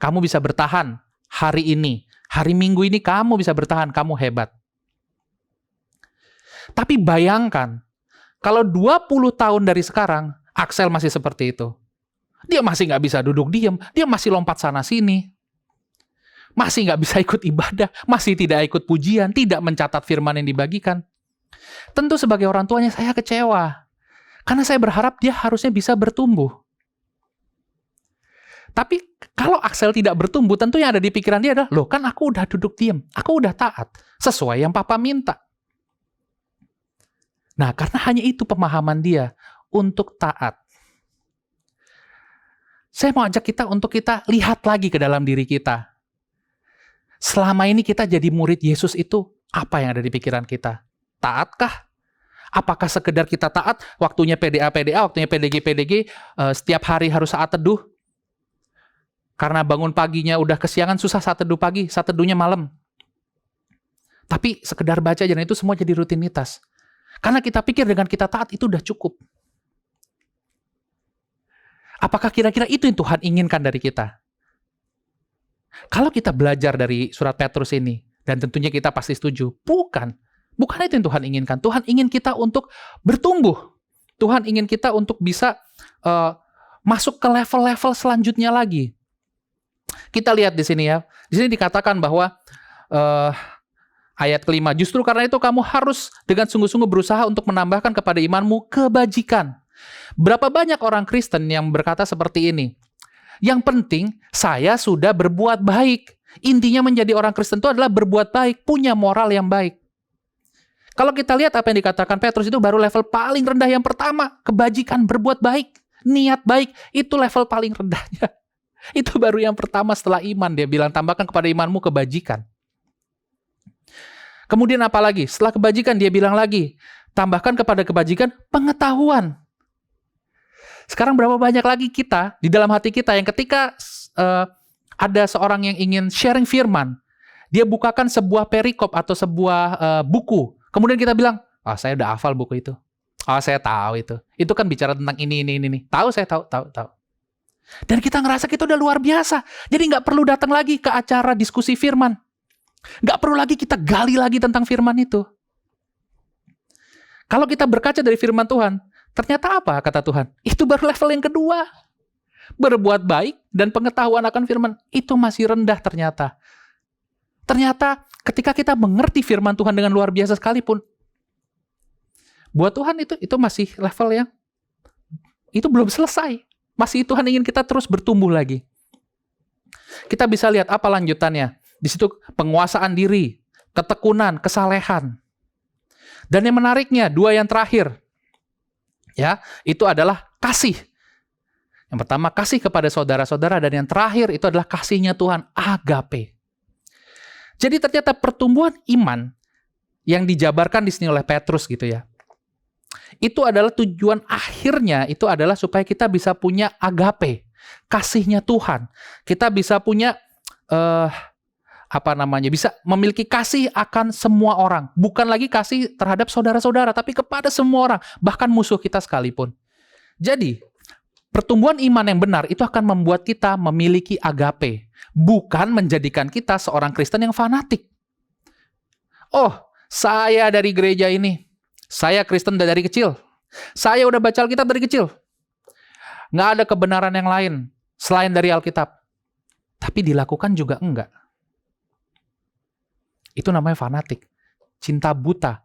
Kamu bisa bertahan hari ini. Hari Minggu ini kamu bisa bertahan. Kamu hebat. Tapi bayangkan, kalau 20 tahun dari sekarang, Axel masih seperti itu. Dia masih nggak bisa duduk diam. Dia masih lompat sana-sini. Masih nggak bisa ikut ibadah. Masih tidak ikut pujian. Tidak mencatat firman yang dibagikan. Tentu sebagai orang tuanya saya kecewa. Karena saya berharap dia harusnya bisa bertumbuh. Tapi kalau Axel tidak bertumbuh, tentu yang ada di pikiran dia adalah, loh kan aku udah duduk diam, aku udah taat, sesuai yang papa minta. Nah, karena hanya itu pemahaman dia untuk taat. Saya mau ajak kita untuk kita lihat lagi ke dalam diri kita. Selama ini kita jadi murid Yesus itu, apa yang ada di pikiran kita? Taatkah? Apakah sekedar kita taat, waktunya PDA, waktunya PDG, setiap hari harus saat teduh? Karena bangun paginya udah kesiangan, susah saat teduh pagi, saat teduhnya malam. Tapi sekedar baca dan itu semua jadi rutinitas. Karena kita pikir dengan kita taat itu udah cukup. Apakah kira-kira itu yang Tuhan inginkan dari kita? Kalau kita belajar dari surat Petrus ini, dan tentunya kita pasti setuju, bukan itu yang Tuhan inginkan. Tuhan ingin kita untuk bertumbuh. Tuhan ingin kita untuk bisa masuk ke level-level selanjutnya lagi. Kita lihat di sini ya. Di sini dikatakan bahwa ayat kelima, justru karena itu kamu harus dengan sungguh-sungguh berusaha untuk menambahkan kepada imanmu kebajikan. Berapa banyak orang Kristen yang berkata seperti ini? Yang penting saya sudah berbuat baik. Intinya menjadi orang Kristen itu adalah berbuat baik, punya moral yang baik. Kalau kita lihat apa yang dikatakan Petrus itu baru level paling rendah yang pertama. Kebajikan, berbuat baik, niat baik, itu level paling rendahnya. Itu baru yang pertama setelah iman. Dia bilang tambahkan kepada imanmu kebajikan. Kemudian apa lagi? Setelah kebajikan dia bilang lagi, tambahkan kepada kebajikan pengetahuan. Sekarang berapa banyak lagi kita di dalam hati kita yang ketika ada seorang yang ingin sharing firman, dia bukakan sebuah perikop atau sebuah buku. Kemudian kita bilang, saya udah hafal buku itu. Saya tahu itu. Itu kan bicara tentang ini. Tahu, saya tahu. Dan kita ngerasa kita udah luar biasa. Jadi nggak perlu datang lagi ke acara diskusi firman. Nggak perlu lagi kita gali lagi tentang firman itu. Kalau kita berkaca dari firman Tuhan, ternyata apa kata Tuhan? Itu baru level yang kedua. Berbuat baik dan pengetahuan akan firman. Itu masih rendah ternyata. Ternyata ketika kita mengerti firman Tuhan dengan luar biasa sekalipun, buat Tuhan itu masih level yang itu belum selesai. Masih Tuhan ingin kita terus bertumbuh lagi. Kita bisa lihat apa lanjutannya. Di situ penguasaan diri, ketekunan, kesalehan. Dan yang menariknya, dua yang terakhir. Ya, itu adalah kasih. Yang pertama kasih kepada saudara-saudara, dan yang terakhir itu adalah kasihnya Tuhan, agape. Jadi ternyata pertumbuhan iman yang dijabarkan di sini oleh Petrus gitu ya. Itu adalah tujuan akhirnya, itu adalah supaya kita bisa punya agape, kasihnya Tuhan. Kita bisa punya bisa memiliki kasih akan semua orang. Bukan lagi kasih terhadap saudara-saudara, tapi kepada semua orang, bahkan musuh kita sekalipun. Jadi, pertumbuhan iman yang benar itu akan membuat kita memiliki agape, bukan menjadikan kita seorang Kristen yang fanatik. Oh, saya dari gereja ini, saya Kristen dari kecil, saya udah baca Alkitab dari kecil. Nggak ada kebenaran yang lain selain dari Alkitab. Tapi dilakukan juga enggak. Itu namanya fanatik, cinta buta.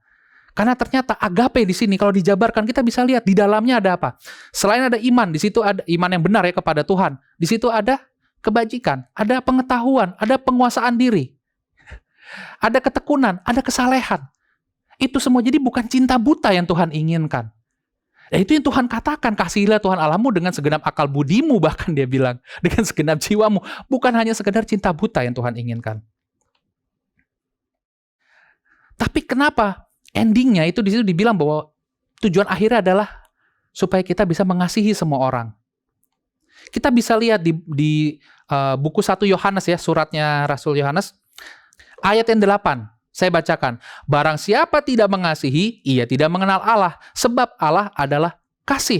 Karena ternyata agape di sini kalau dijabarkan kita bisa lihat di dalamnya ada apa. Selain ada iman, di situ ada iman yang benar ya kepada Tuhan. Di situ ada kebajikan, ada pengetahuan, ada penguasaan diri. Ada ketekunan, ada kesalehan. Itu semua jadi bukan cinta buta yang Tuhan inginkan. Dan itu yang Tuhan katakan, kasihilah Tuhan Allahmu dengan segenap akal budimu, bahkan dia bilang, dengan segenap jiwamu. Bukan hanya sekedar cinta buta yang Tuhan inginkan. Tapi kenapa endingnya itu di situ dibilang bahwa tujuan akhirnya adalah supaya kita bisa mengasihi semua orang. Kita bisa lihat di buku 1 Yohanes ya, suratnya Rasul Yohanes, ayat yang 8. Saya bacakan, barang siapa tidak mengasihi, ia tidak mengenal Allah, sebab Allah adalah kasih.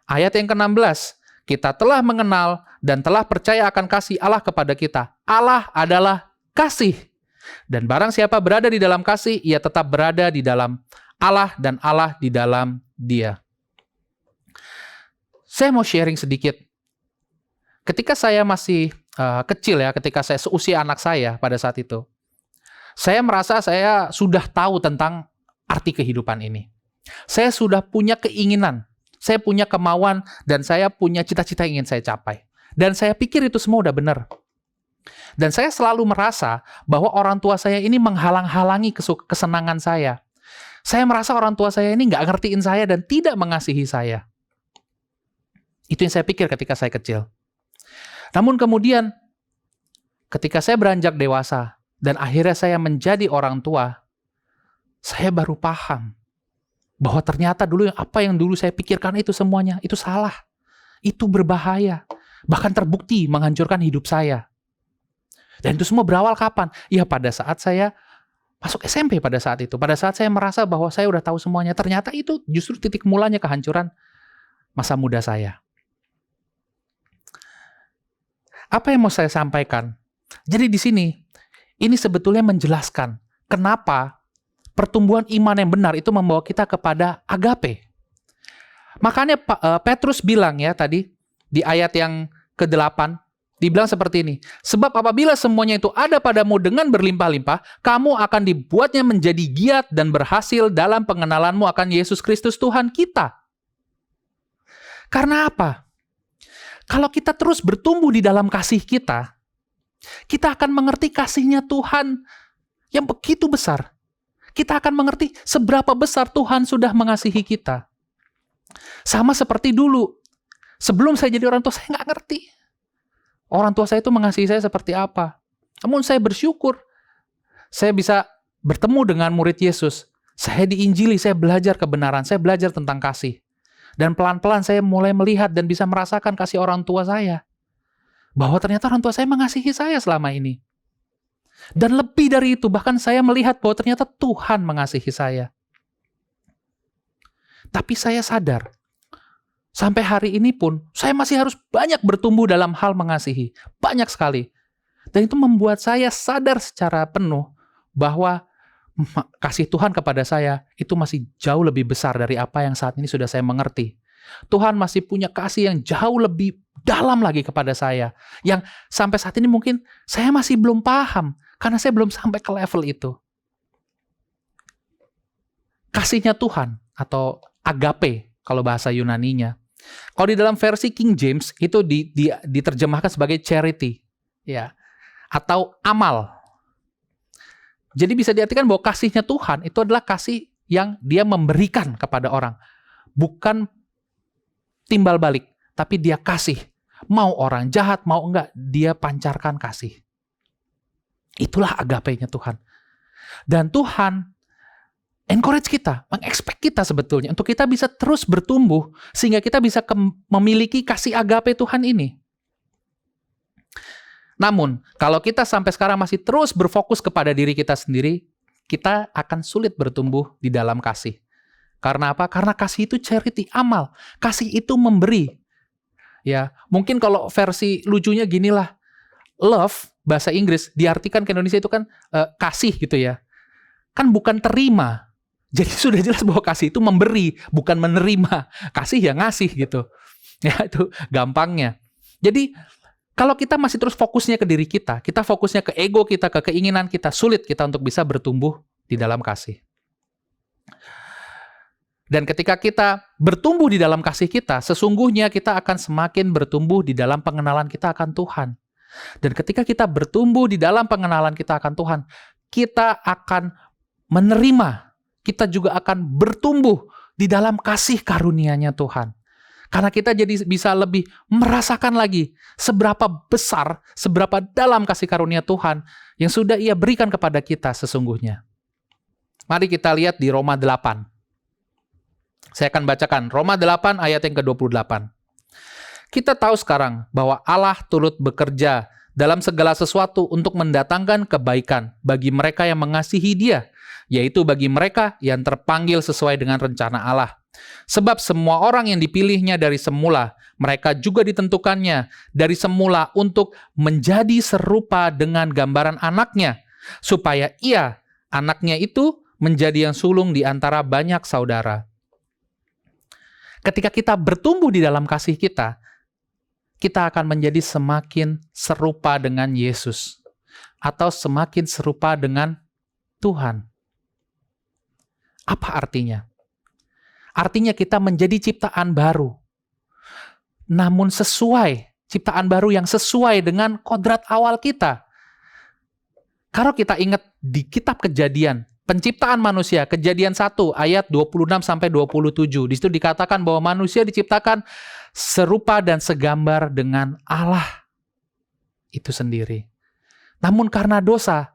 Ayat yang ke-16, kita telah mengenal dan telah percaya akan kasih Allah kepada kita. Allah adalah kasih. Dan barang siapa berada di dalam kasih, ia tetap berada di dalam Allah dan Allah di dalam dia. Saya mau sharing sedikit. Ketika saya masih kecil ya, ketika saya seusia anak saya pada saat itu, saya merasa saya sudah tahu tentang arti kehidupan ini. Saya sudah punya keinginan, saya punya kemauan, dan saya punya cita-cita yang ingin saya capai. Dan saya pikir itu semua udah benar. Dan saya selalu merasa bahwa orang tua saya ini menghalang-halangi kesenangan saya. Saya merasa orang tua saya ini nggak ngertiin saya dan tidak mengasihi saya. Itu yang saya pikir ketika saya kecil. Namun kemudian, ketika saya beranjak dewasa, dan akhirnya saya menjadi orang tua, saya baru paham bahwa ternyata dulu apa yang dulu saya pikirkan itu semuanya, itu salah. Itu berbahaya. Bahkan terbukti menghancurkan hidup saya. Dan itu semua berawal kapan? Ya pada saat saya masuk SMP pada saat itu. Pada saat saya merasa bahwa saya udah tahu semuanya. Ternyata itu justru titik mulanya kehancuran masa muda saya. Apa yang mau saya sampaikan? Jadi di sini, ini sebetulnya menjelaskan kenapa pertumbuhan iman yang benar itu membawa kita kepada agape. Makanya Petrus bilang ya tadi, di ayat yang ke-8, dibilang seperti ini. Sebab apabila semuanya itu ada padamu dengan berlimpah-limpah, kamu akan dibuatnya menjadi giat dan berhasil dalam pengenalanmu akan Yesus Kristus Tuhan kita. Karena apa? Kalau kita terus bertumbuh di dalam kasih kita akan mengerti kasihnya Tuhan yang begitu besar. Kita akan mengerti seberapa besar Tuhan sudah mengasihi kita. Sama seperti dulu. Sebelum saya jadi orang tua, saya nggak ngerti. Orang tua saya itu mengasihi saya seperti apa. Namun saya bersyukur. Saya bisa bertemu dengan murid Yesus. Saya diinjili, saya belajar kebenaran, saya belajar tentang kasih. Dan pelan-pelan saya mulai melihat dan bisa merasakan kasih orang tua saya. Bahwa ternyata orang tua saya mengasihi saya selama ini. Dan lebih dari itu, bahkan saya melihat bahwa ternyata Tuhan mengasihi saya. Tapi saya sadar, sampai hari ini pun, saya masih harus banyak bertumbuh dalam hal mengasihi. Banyak sekali. Dan itu membuat saya sadar secara penuh bahwa kasih Tuhan kepada saya itu masih jauh lebih besar dari apa yang saat ini sudah saya mengerti. Tuhan masih punya kasih yang jauh lebih dalam lagi kepada saya. Yang sampai saat ini mungkin saya masih belum paham. Karena saya belum sampai ke level itu. Kasihnya Tuhan atau agape kalau bahasa Yunaninya. Kalau di dalam versi King James itu diterjemahkan sebagai charity. Ya. Atau amal. Jadi bisa diartikan bahwa kasihnya Tuhan itu adalah kasih yang dia memberikan kepada orang. Bukan timbal balik, tapi dia kasih. Mau orang jahat, mau enggak, dia pancarkan kasih. Itulah agapenya Tuhan. Dan Tuhan encourage kita, mengexpect kita sebetulnya, untuk kita bisa terus bertumbuh, sehingga kita bisa memiliki kasih agape Tuhan ini. Namun, kalau kita sampai sekarang masih terus berfokus kepada diri kita sendiri, kita akan sulit bertumbuh di dalam kasih. Karena apa? Karena kasih itu charity, amal. Kasih itu memberi. Ya, mungkin kalau versi lucunya ginilah. Love, bahasa Inggris, diartikan ke Indonesia itu kan kasih gitu ya. Kan bukan terima. Jadi sudah jelas bahwa kasih itu memberi, bukan menerima. Kasih ya ngasih gitu. Ya, itu gampangnya. Jadi, kalau kita masih terus fokusnya ke diri kita fokusnya ke ego kita, ke keinginan kita, sulit kita untuk bisa bertumbuh di dalam kasih. Dan ketika kita bertumbuh di dalam kasih kita, sesungguhnya kita akan semakin bertumbuh di dalam pengenalan kita akan Tuhan. Dan ketika kita bertumbuh di dalam pengenalan kita akan Tuhan, kita akan menerima, kita juga akan bertumbuh di dalam kasih karunia-Nya Tuhan. Karena kita jadi bisa lebih merasakan lagi seberapa besar, seberapa dalam kasih karunia Tuhan yang sudah Ia berikan kepada kita sesungguhnya. Mari kita lihat di Roma 8. Saya akan bacakan Roma 8 ayat yang ke-28. Kita tahu sekarang bahwa Allah turut bekerja dalam segala sesuatu untuk mendatangkan kebaikan bagi mereka yang mengasihi Dia, yaitu bagi mereka yang terpanggil sesuai dengan rencana Allah. Sebab semua orang yang dipilihnya dari semula, mereka juga ditentukannya dari semula untuk menjadi serupa dengan gambaran anaknya, supaya Ia, anaknya itu, menjadi yang sulung di antara banyak saudara. Ketika kita bertumbuh di dalam kasih kita akan menjadi semakin serupa dengan Yesus atau semakin serupa dengan Tuhan. Apa artinya? Artinya kita menjadi ciptaan baru. Namun ciptaan baru yang sesuai dengan kodrat awal kita. Kalau kita ingat di kitab Kejadian, penciptaan manusia, Kejadian 1 ayat 26 sampai 27. Di situ dikatakan bahwa manusia diciptakan serupa dan segambar dengan Allah itu sendiri. Namun karena dosa,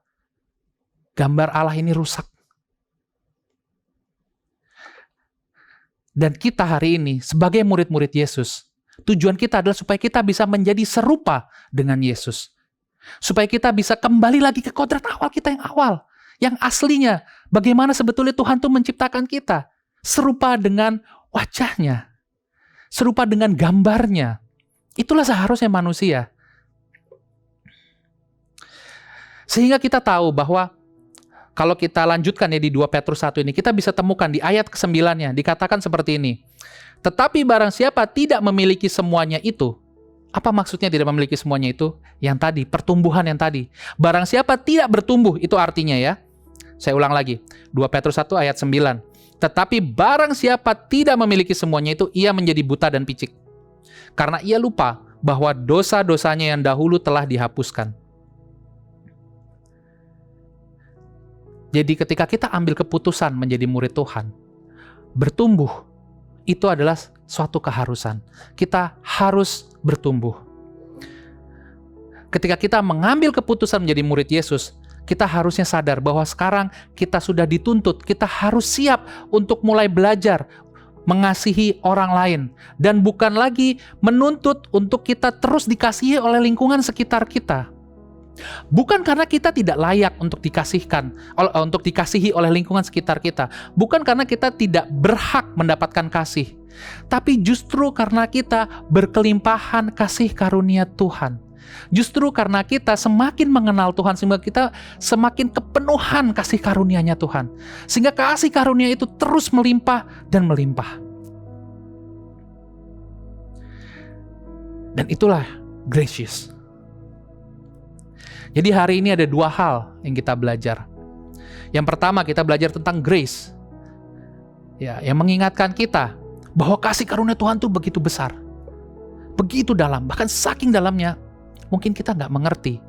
gambar Allah ini rusak. Dan kita hari ini sebagai murid-murid Yesus, tujuan kita adalah supaya kita bisa menjadi serupa dengan Yesus. Supaya kita bisa kembali lagi ke kodrat awal kita yang awal. Yang aslinya, bagaimana sebetulnya Tuhan itu menciptakan kita. Serupa dengan wajahnya. Serupa dengan gambarnya. Itulah seharusnya manusia. Sehingga kita tahu bahwa kalau kita lanjutkan ya di 2 Petrus 1 ini, kita bisa temukan di ayat ke-9-nya, dikatakan seperti ini. Tetapi barang siapa tidak memiliki semuanya itu, apa maksudnya tidak memiliki semuanya itu? Yang tadi, pertumbuhan yang tadi. Barang siapa tidak bertumbuh, itu artinya ya. Saya ulang lagi, 2 Petrus 1 ayat 9. Tetapi barang siapa tidak memiliki semuanya itu, ia menjadi buta dan picik. Karena ia lupa bahwa dosa-dosanya yang dahulu telah dihapuskan. Jadi ketika kita ambil keputusan menjadi murid Tuhan, bertumbuh, itu adalah suatu keharusan. Kita harus bertumbuh. Ketika kita mengambil keputusan menjadi murid Yesus, kita harusnya sadar bahwa sekarang kita sudah dituntut, kita harus siap untuk mulai belajar mengasihi orang lain. Dan bukan lagi menuntut untuk kita terus dikasihi oleh lingkungan sekitar kita. Bukan karena kita tidak layak untuk dikasihi oleh lingkungan sekitar kita. Bukan karena kita tidak berhak mendapatkan kasih. Tapi justru karena kita berkelimpahan kasih karunia Tuhan. Justru karena kita semakin mengenal Tuhan, sehingga kita semakin kepenuhan kasih karunia-Nya Tuhan. Sehingga kasih karunia itu terus melimpah dan melimpah. Dan itulah gracious. Jadi hari ini ada 2 hal yang kita belajar. Yang pertama, kita belajar tentang grace. Ya, yang mengingatkan kita bahwa kasih karunia Tuhan itu begitu besar. Begitu dalam, bahkan saking dalamnya, mungkin kita nggak mengerti.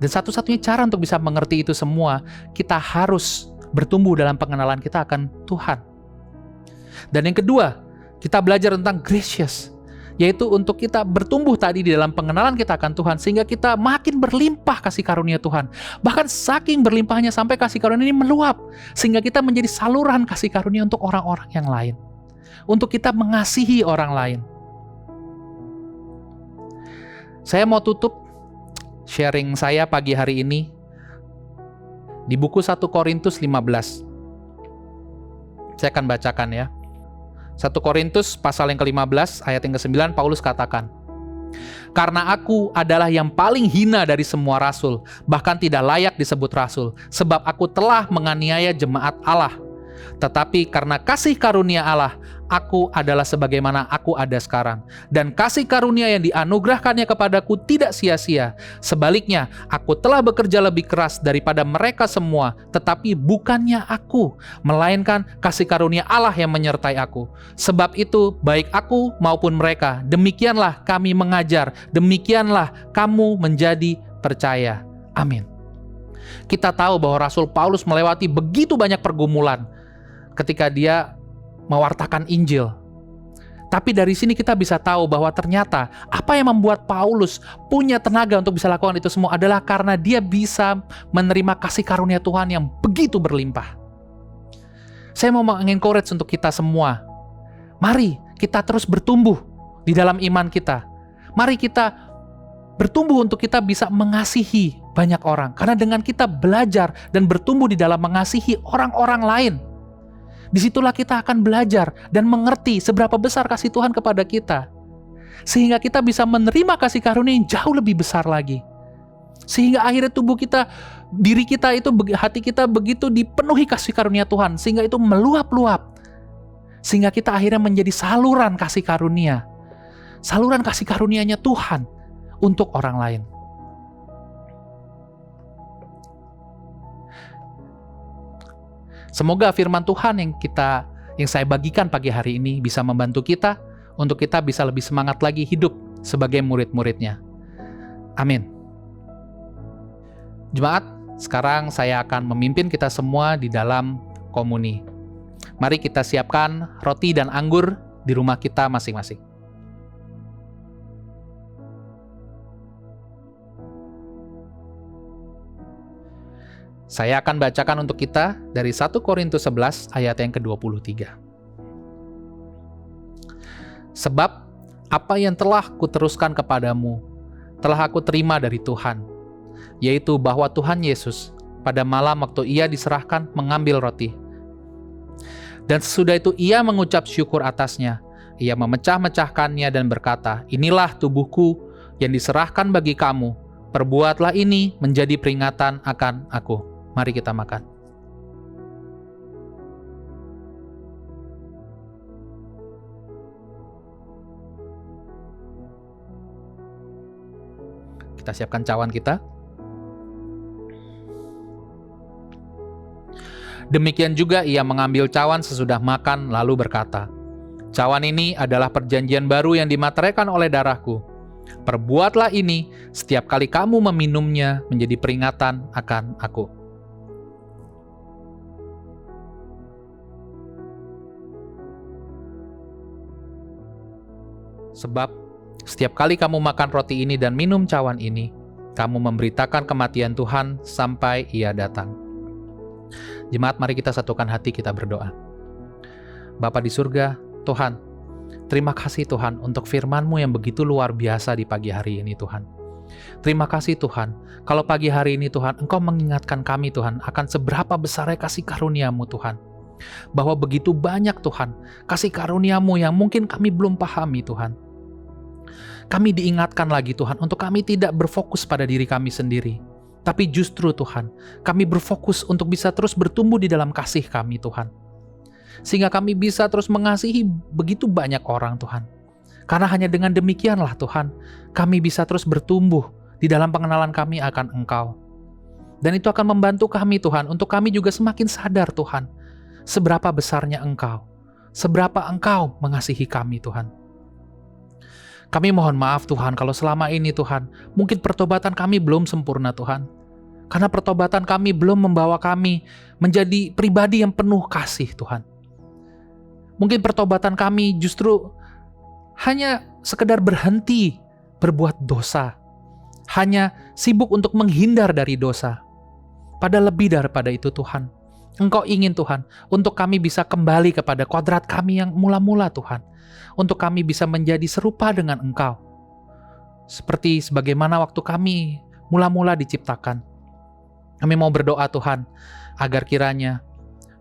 Dan satu-satunya cara untuk bisa mengerti itu semua, kita harus bertumbuh dalam pengenalan kita akan Tuhan. Dan yang kedua, kita belajar tentang gracious, yaitu untuk kita bertumbuh tadi di dalam pengenalan kita akan Tuhan, sehingga kita makin berlimpah kasih karunia Tuhan. Bahkan saking berlimpahnya sampai kasih karunia ini meluap, sehingga kita menjadi saluran kasih karunia untuk orang-orang yang lain. Untuk kita mengasihi orang lain. Saya mau tutup sharing saya pagi hari ini di buku 1 Korintus 15. Saya akan bacakan ya. 1 Korintus pasal yang ke-15 ayat yang ke-9, Paulus katakan, "Karena aku adalah yang paling hina dari semua rasul, bahkan tidak layak disebut rasul, sebab aku telah menganiaya jemaat Allah. Tetapi karena kasih karunia Allah, aku adalah sebagaimana aku ada sekarang. Dan kasih karunia yang dianugerahkannya kepadaku tidak sia-sia. Sebaliknya, aku telah bekerja lebih keras daripada mereka semua, tetapi bukannya aku, melainkan kasih karunia Allah yang menyertai aku. Sebab itu, baik aku maupun mereka, demikianlah kami mengajar, demikianlah kamu menjadi percaya." Amin. Kita tahu bahwa Rasul Paulus melewati begitu banyak pergumulan ketika dia mewartakan Injil. Tapi dari sini kita bisa tahu bahwa ternyata apa yang membuat Paulus punya tenaga untuk bisa lakukan itu semua adalah karena dia bisa menerima kasih karunia Tuhan yang begitu berlimpah. Saya mau mengencourage untuk kita semua. Mari kita terus bertumbuh di dalam iman kita. Mari kita bertumbuh untuk kita bisa mengasihi banyak orang. Karena dengan kita belajar dan bertumbuh di dalam mengasihi orang-orang lain, disitulah kita akan belajar dan mengerti seberapa besar kasih Tuhan kepada kita. Sehingga kita bisa menerima kasih karunia yang jauh lebih besar lagi. Sehingga akhirnya tubuh kita, diri kita itu, hati kita begitu dipenuhi kasih karunia Tuhan. Sehingga itu meluap-luap. Sehingga kita akhirnya menjadi saluran kasih karunia. Saluran kasih karunianya Tuhan untuk orang lain. Semoga firman Tuhan yang saya bagikan pagi hari ini bisa membantu kita untuk kita bisa lebih semangat lagi hidup sebagai murid-muridnya. Amin. Jemaat, sekarang saya akan memimpin kita semua di dalam komuni. Mari kita siapkan roti dan anggur di rumah kita masing-masing. Saya akan bacakan untuk kita dari 1 Korintus 11 ayat yang ke-23. Sebab apa yang telah kuteruskan kepadamu, telah aku terima dari Tuhan, yaitu bahwa Tuhan Yesus pada malam waktu ia diserahkan mengambil roti. Dan sesudah itu ia mengucap syukur atasnya, ia memecah-mecahkannya dan berkata, inilah tubuhku yang diserahkan bagi kamu, perbuatlah ini menjadi peringatan akan aku. Mari kita makan. Kita siapkan cawan kita. Demikian juga ia mengambil cawan sesudah makan lalu berkata, cawan ini adalah perjanjian baru yang dimateraikan oleh darahku. Perbuatlah ini setiap kali kamu meminumnya menjadi peringatan akan aku. Sebab setiap kali kamu makan roti ini dan minum cawan ini, kamu memberitakan kematian Tuhan sampai ia datang. Jemaat, mari kita satukan hati, kita berdoa. Bapa di surga, Tuhan, terima kasih Tuhan untuk firman-Mu yang begitu luar biasa di pagi hari ini Tuhan. Terima kasih Tuhan, kalau pagi hari ini Tuhan, Engkau mengingatkan kami Tuhan akan seberapa besarnya kasih karunia-Mu Tuhan. Bahwa begitu banyak Tuhan, kasih karunia-Mu yang mungkin kami belum pahami Tuhan. Kami diingatkan lagi Tuhan, untuk kami tidak berfokus pada diri kami sendiri. Tapi justru Tuhan, kami berfokus untuk bisa terus bertumbuh di dalam kasih kami Tuhan. Sehingga kami bisa terus mengasihi begitu banyak orang Tuhan. Karena hanya dengan demikianlah Tuhan, kami bisa terus bertumbuh di dalam pengenalan kami akan Engkau. Dan itu akan membantu kami Tuhan, untuk kami juga semakin sadar Tuhan, seberapa besarnya Engkau, seberapa Engkau mengasihi kami Tuhan. Kami mohon maaf Tuhan kalau selama ini Tuhan, mungkin pertobatan kami belum sempurna Tuhan. Karena pertobatan kami belum membawa kami menjadi pribadi yang penuh kasih Tuhan. Mungkin pertobatan kami justru hanya sekedar berhenti berbuat dosa. Hanya sibuk untuk menghindar dari dosa. Padahal lebih daripada itu Tuhan, Engkau ingin Tuhan, untuk kami bisa kembali kepada kodrat kami yang mula-mula Tuhan. Untuk kami bisa menjadi serupa dengan Engkau. Seperti sebagaimana waktu kami mula-mula diciptakan. Kami mau berdoa Tuhan, agar kiranya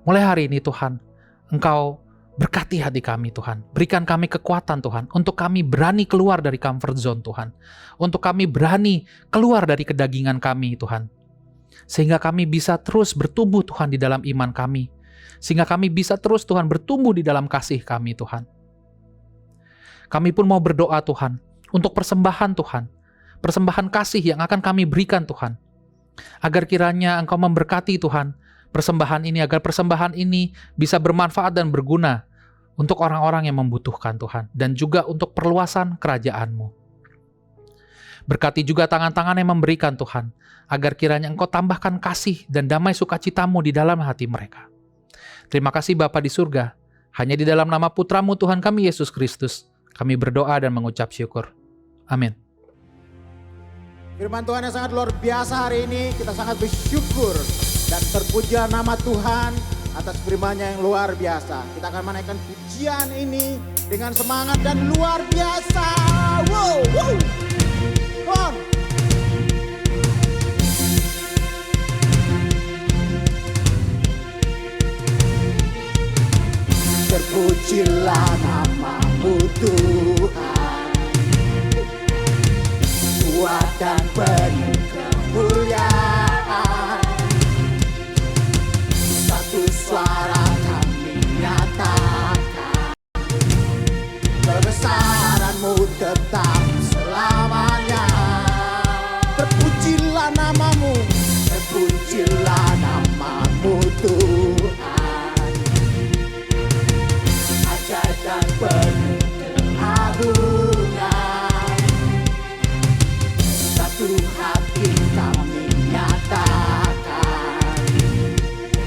mulai hari ini Tuhan, Engkau berkati hati kami Tuhan. Berikan kami kekuatan Tuhan, untuk kami berani keluar dari comfort zone Tuhan. Untuk kami berani keluar dari kedagingan kami Tuhan. Sehingga kami bisa terus bertumbuh Tuhan di dalam iman kami. Sehingga kami bisa terus Tuhan bertumbuh di dalam kasih kami Tuhan. Kami pun mau berdoa Tuhan, untuk persembahan Tuhan. Persembahan kasih yang akan kami berikan Tuhan. Agar kiranya Engkau memberkati Tuhan persembahan ini, agar persembahan ini bisa bermanfaat dan berguna untuk orang-orang yang membutuhkan Tuhan. Dan juga untuk perluasan kerajaan-Mu. Berkati juga tangan-tangan yang memberikan Tuhan, agar kiranya Engkau tambahkan kasih dan damai sukacitamu di dalam hati mereka. Terima kasih Bapa di surga, hanya di dalam nama Putramu Tuhan kami Yesus Kristus, kami berdoa dan mengucap syukur. Amin. Firman Tuhan yang sangat luar biasa hari ini, kita sangat bersyukur dan terpujilah nama Tuhan atas firman-Nya yang luar biasa. Kita akan menaikkan pujian ini dengan semangat dan luar biasa. Wow, wow. Come on. Terpujilah nama-Mu Tuhan, kuat dan penuh kemuliaan. Satu suara kami nyatakan, kebesaran-Mu tetap selamanya. Terpujilah nama-Mu, terpujilah nama-Mu Tuhan, ajaib dan penuh keagungan. Satu hati kami nyatakan,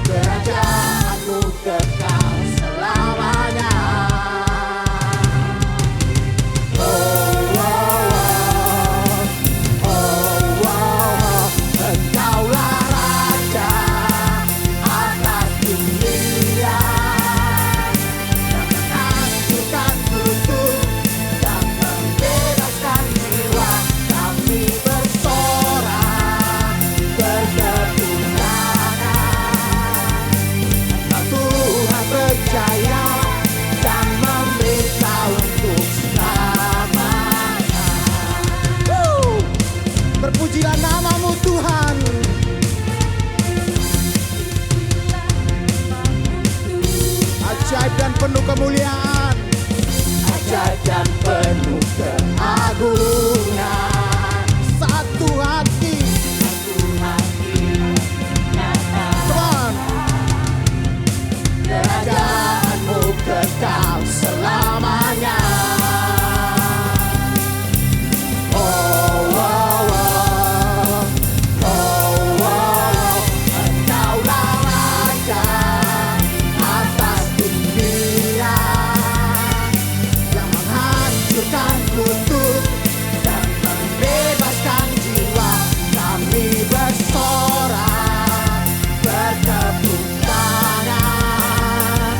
kerajaan-Mu kekal selamanya. Oh, oh, oh, oh, oh, Engkaulah Raja atas dunia, yang menghancurkan kutub dan membebaskan jiwa. Kami bersorak berkepungan, Tuhan percaya dan memerintah untuk selamanya. Terpujilah nama-Mu Tuhan. Ajaib dan penuh kemuliaan, ajaib dan penuh keagungan. Satu hati, Tuhan, kerajaan-Mu kekal selamanya. Oh, oh, oh, oh, oh, Engkaulah Raja atas dunia, yang menghancurkan kutub dan membebaskan jiwa. Kami bersorak bertepuk tangan,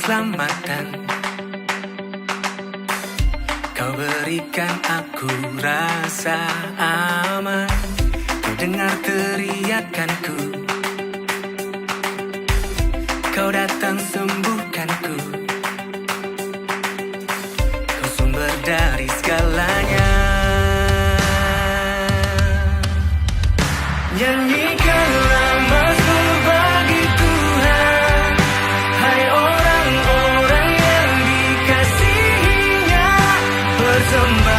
keselamatan. Kau berikan aku rasa aman, kau dengar teriakanku, kau datang sembuhkanku, kau sumber dari segalanya. Nyanyikanlah mazmur bagi Tuhan, hai orang-orang yang dikasihinya, bersembah